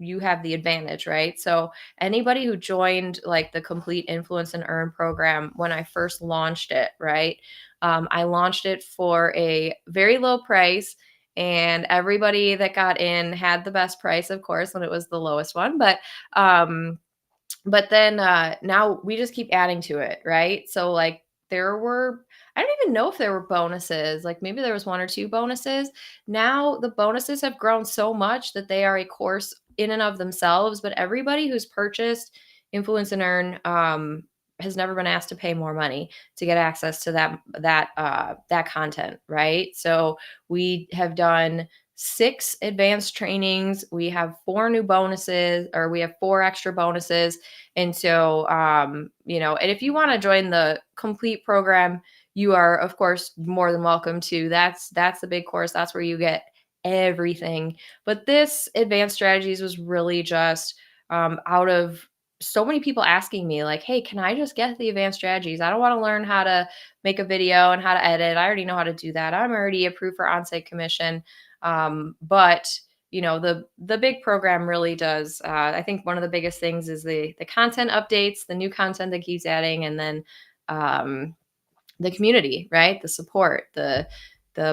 you have the advantage, right? So anybody who joined the complete Influence and Earn program when I first launched it, right? I launched it for a very low price, and everybody that got in had the best price, of course, when it was the lowest one. But then now we just keep adding to it, right? So I don't even know if there were bonuses. Maybe there was 1 or 2 bonuses. Now the bonuses have grown so much that they are a course in and of themselves. But everybody who's purchased Influence and Earn has never been asked to pay more money to get access to that content, right? So we have done 6 advanced trainings. We have 4 new bonuses, or we have 4 extra bonuses. And so, and if you want to join the complete program, you are, of course, more than welcome to. That's the big course. That's where you get everything. But this advanced strategies was really just out of so many people asking me, like, hey, can I just get the advanced strategies? I don't want to learn how to make a video and how to edit. I already know how to do that. I'm already approved for on-site commission. But the big program really does. I think one of the biggest things is the content updates, the new content that keeps adding, and then the community, right? The support, the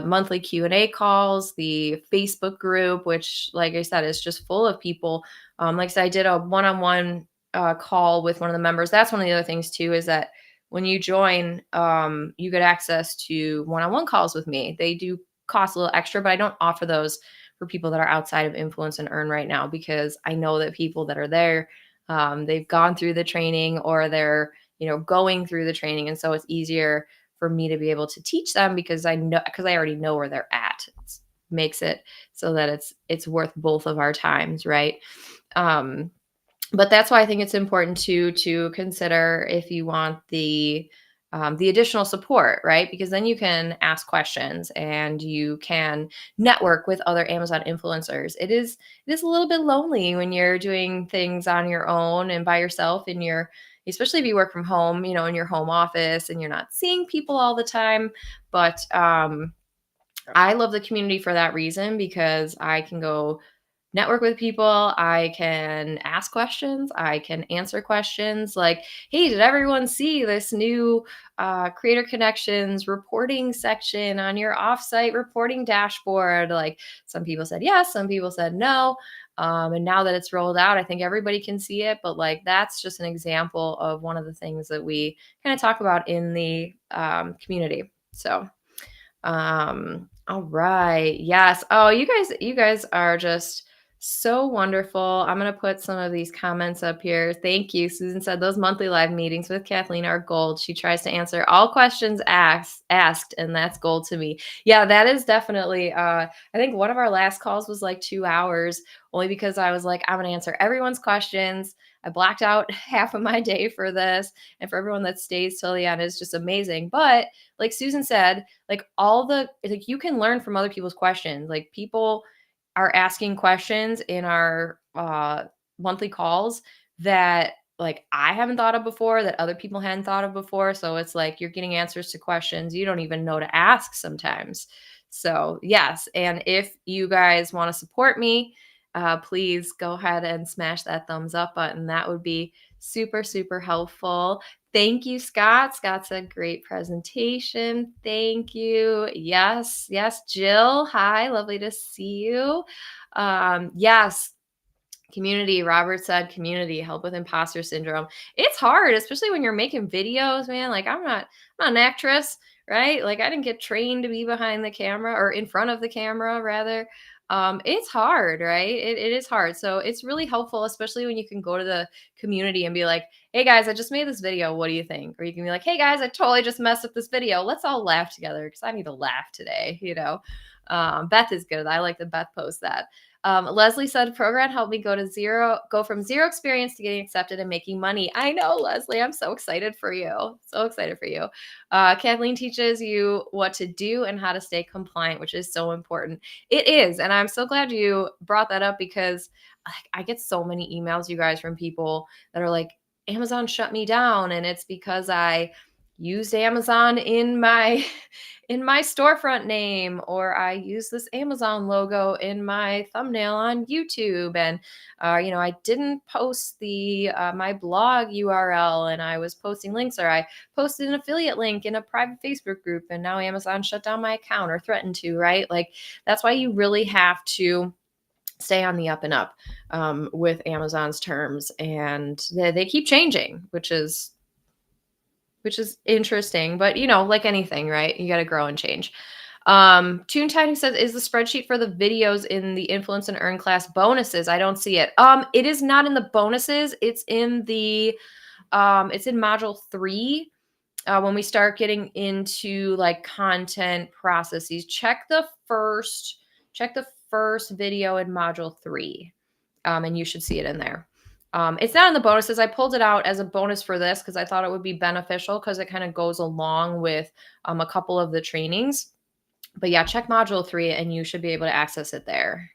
monthly Q&A calls, the Facebook group, which, like I said, is just full of people. Like I said, I did a one-on-one call with one of the members. That's one of the other things too, is that when you join, you get access to one-on-one calls with me. They do cost a little extra, but I don't offer those for people that are outside of Influence and Earn right now, because I know that people that are there, they've gone through the training, or they're going through the training, and so it's easier for me to be able to teach them, because I already know where they're at. It makes it so that it's worth both of our times, right? But that's why I think it's important to consider if you want the additional support, right? Because then you can ask questions and you can network with other Amazon influencers. It is a little bit lonely when you're doing things on your own and by yourself, in your, especially if you work from home, in your home office, and you're not seeing people all the time. But I love the community for that reason, because I can go network with people. I can ask questions. I can answer questions like, hey, did everyone see this new Creator Connections reporting section on your Offsite reporting dashboard? Like, some people said yes, some people said no. And now that it's rolled out, I think everybody can see it. But like, that's just an example of one of the things that we kind of talk about in the community. So all right. Yes. Oh, you guys are just so wonderful. I'm going to put some of these comments up here. Thank you. Susan said those monthly live meetings with Kathleen are gold. She tries to answer all questions asked, and that's gold to me. Yeah, that is definitely, I think one of our last calls was like 2 hours, only because I was like, I'm going to answer everyone's questions. I blocked out half of my day for this, and for everyone that stays till the end is just amazing. But like Susan said, like you can learn from other people's questions. Like, people are asking questions in our monthly calls that like I haven't thought of before, that other people hadn't thought of before. So it's like you're getting answers to questions you don't even know to ask sometimes. So yes, and if you guys want to support me, please go ahead and smash that thumbs up button. That would be super, super helpful. Thank you, Scott. Scott said, great presentation. Thank you. Yes, yes. Jill, hi. Lovely to see you. Yes. Community. Robert said community, help with imposter syndrome. It's hard, especially when you're making videos, man. Like, I'm not an actress, right? Like, I didn't get trained to be behind the camera, or in front of the camera rather. It's hard, right? It is hard. So it's really helpful, especially when you can go to the community and be like, hey guys, I just made this video. What do you think? Or you can be like, hey guys, I totally just messed up this video. Let's all laugh together, because I need to laugh today, Beth is good. I like that Beth posts that. Leslie said, program helped me go from zero experience to getting accepted and making money. I know, Leslie, I'm so excited for you. So excited for you. Kathleen teaches you what to do and how to stay compliant, which is so important. It is. And I'm so glad you brought that up, because I get so many emails, you guys, from people that are like, Amazon shut me down, and it's because I used Amazon in my storefront name, or I use this Amazon logo in my thumbnail on YouTube, and I didn't post the my blog URL, and I was posting links, or I posted an affiliate link in a private Facebook group, and now Amazon shut down my account or threatened to, right? Like, that's why you really have to stay on the up and up with Amazon's terms, and they keep changing, which is interesting, but like anything, right? You got to grow and change. Toon Tiny says, is the spreadsheet for the videos in the Influence and Earn class bonuses? I don't see it. It is not in the bonuses. It's in the It's in module 3. When we start getting into like content processes, check the first video in module 3, and you should see it in there. It's not in the bonuses. I pulled it out as a bonus for this because I thought it would be beneficial because it kind of goes along with a couple of the trainings. But yeah, check module 3 and you should be able to access it there.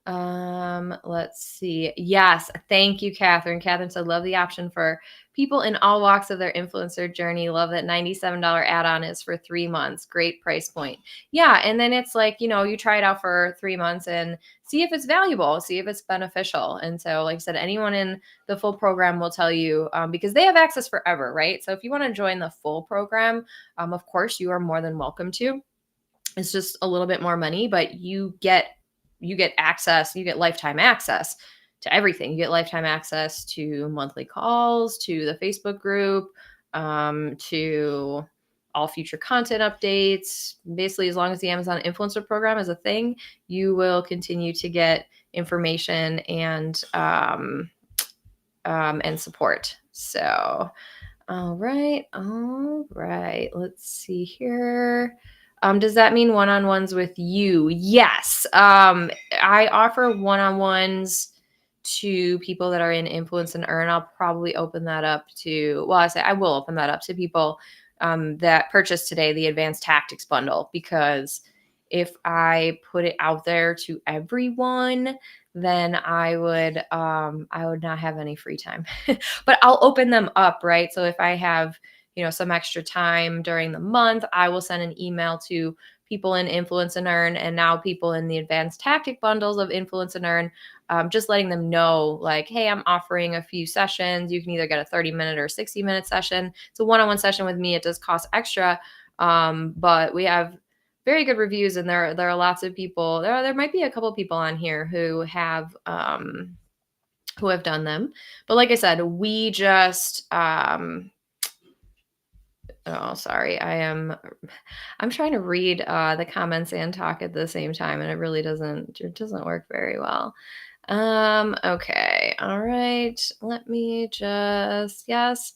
Let's see. Yes. Thank you, Catherine. Catherine said, love the option for people in all walks of their influencer journey. Love that $97 add-on is for 3 months. Great price point. Yeah. And then it's like, you try it out for 3 months and see if it's valuable, see if it's beneficial. And so, like I said, anyone in the full program will tell you, because they have access forever, right? So if you want to join the full program, of course, you are more than welcome to. It's just a little bit more money, but you get access, you get lifetime access to everything. You get lifetime access to monthly calls, to the Facebook group, to all future content updates. Basically, as long as the Amazon influencer program is a thing, you will continue to get information and support. So, all right. Let's see here. Does that mean one-on-ones with you? Yes. I offer one-on-ones to people that are in Influence and Earn. I'll probably open that up to, I will open that up to people that purchased today the Advanced Tactics bundle, because if I put it out there to everyone, then I would not have any free time. But I'll open them up, right? So if I have some extra time during the month, I will send an email to people in Influence and Earn, and now people in the Advanced Tactic bundles of Influence and Earn, just letting them know, like, hey, I'm offering a few sessions. You can either get a 30-minute or 60-minute session. It's a one-on-one session with me. It does cost extra, but we have very good reviews, and there are lots of people. There might be a couple of people on here who have done them. But like I said, we just oh, sorry. I'm trying to read the comments and talk at the same time, and it really doesn't work very well. Okay. All right. Let me just, yes.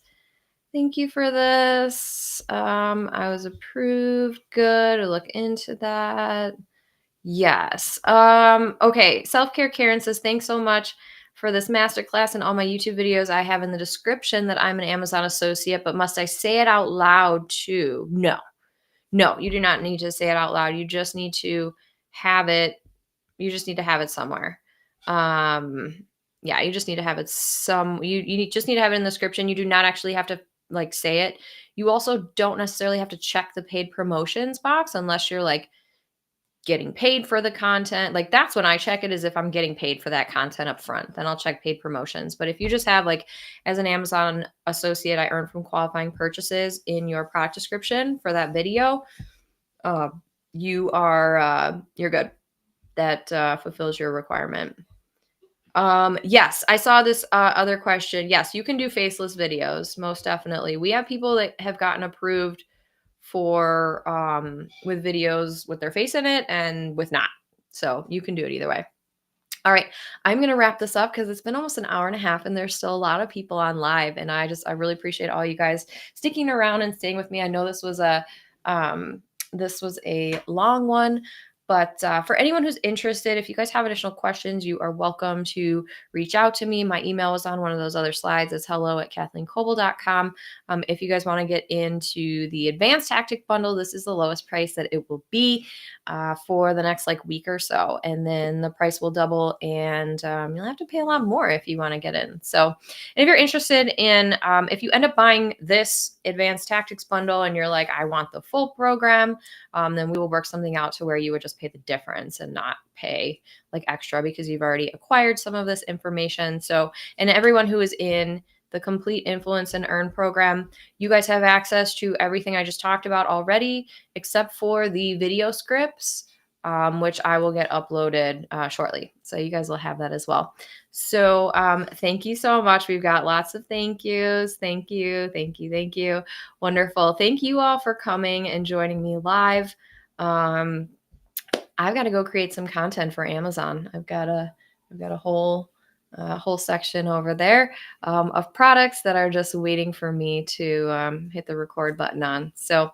Thank you for this. I was approved. Good. I'll look into that. Yes. Okay. Self-care Karen says, thanks so much for this masterclass and all my YouTube videos. I have in the description that I'm an Amazon associate, but must I say it out loud too? No, you do not need to say it out loud. You just need to have it. You just need to have it somewhere. Yeah, you just need to have it just need to have it in the description. You do not actually have to like say it. You also don't necessarily have to check the paid promotions box unless you're like getting paid for the content. Like, that's when I check it, is if I'm getting paid for that content up front, then I'll check paid promotions. But if you just have, like, as an Amazon associate, I earn from qualifying purchases in your product description for that video, you're good. That fulfills your requirement. Yes, I saw this other question. Yes, you can do faceless videos, most definitely. We have people that have gotten approved for with videos with their face in it and with not. So you can do it either way. All right, I'm going to wrap this up because it's been almost an hour and a half and there's still a lot of people on live, and I really appreciate all you guys sticking around and staying with me. I know this was a long one, but for anyone who's interested, if you guys have additional questions, you are welcome to reach out to me. My email is on one of those other slides. It's hello@kathleencoble.com. If you guys want to get into the Advanced Tactic bundle, this is the lowest price that it will be for the next week or so. And then the price will double, and you'll have to pay a lot more if you want to get in. So, and if you're interested in, if you end up buying this Advanced Tactics bundle and you're like, I want the full program, then we will work something out to where you would just pay the difference and not pay extra because you've already acquired some of this information. So, and everyone who is in the Complete Influence and Earn program, you guys have access to everything I just talked about already, except for the video scripts, which I will get uploaded shortly. So you guys will have that as well. So thank you so much. We've got lots of thank yous. Thank you. Thank you. Thank you. Wonderful. Thank you all for coming and joining me live. I've got to go create some content for Amazon. I've got a whole a whole section over there of products that are just waiting for me to hit the record button on. So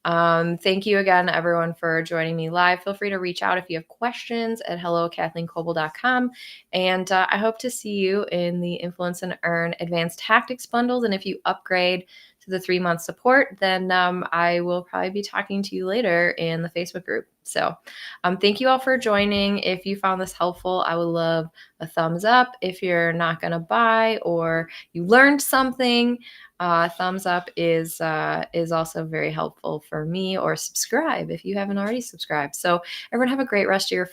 thank you again, everyone, for joining me live. Feel free to reach out if you have questions at hello@kathleencoble.com. And I hope to see you in the Influence and Earn Advanced Tactics bundles. And if you upgrade to the 3-month support, then I will probably be talking to you later in the Facebook group. So thank you all for joining. If you found this helpful, I would love a thumbs up. If you're not going to buy or you learned something, thumbs up is also very helpful for me, or subscribe if you haven't already subscribed. So everyone have a great rest of your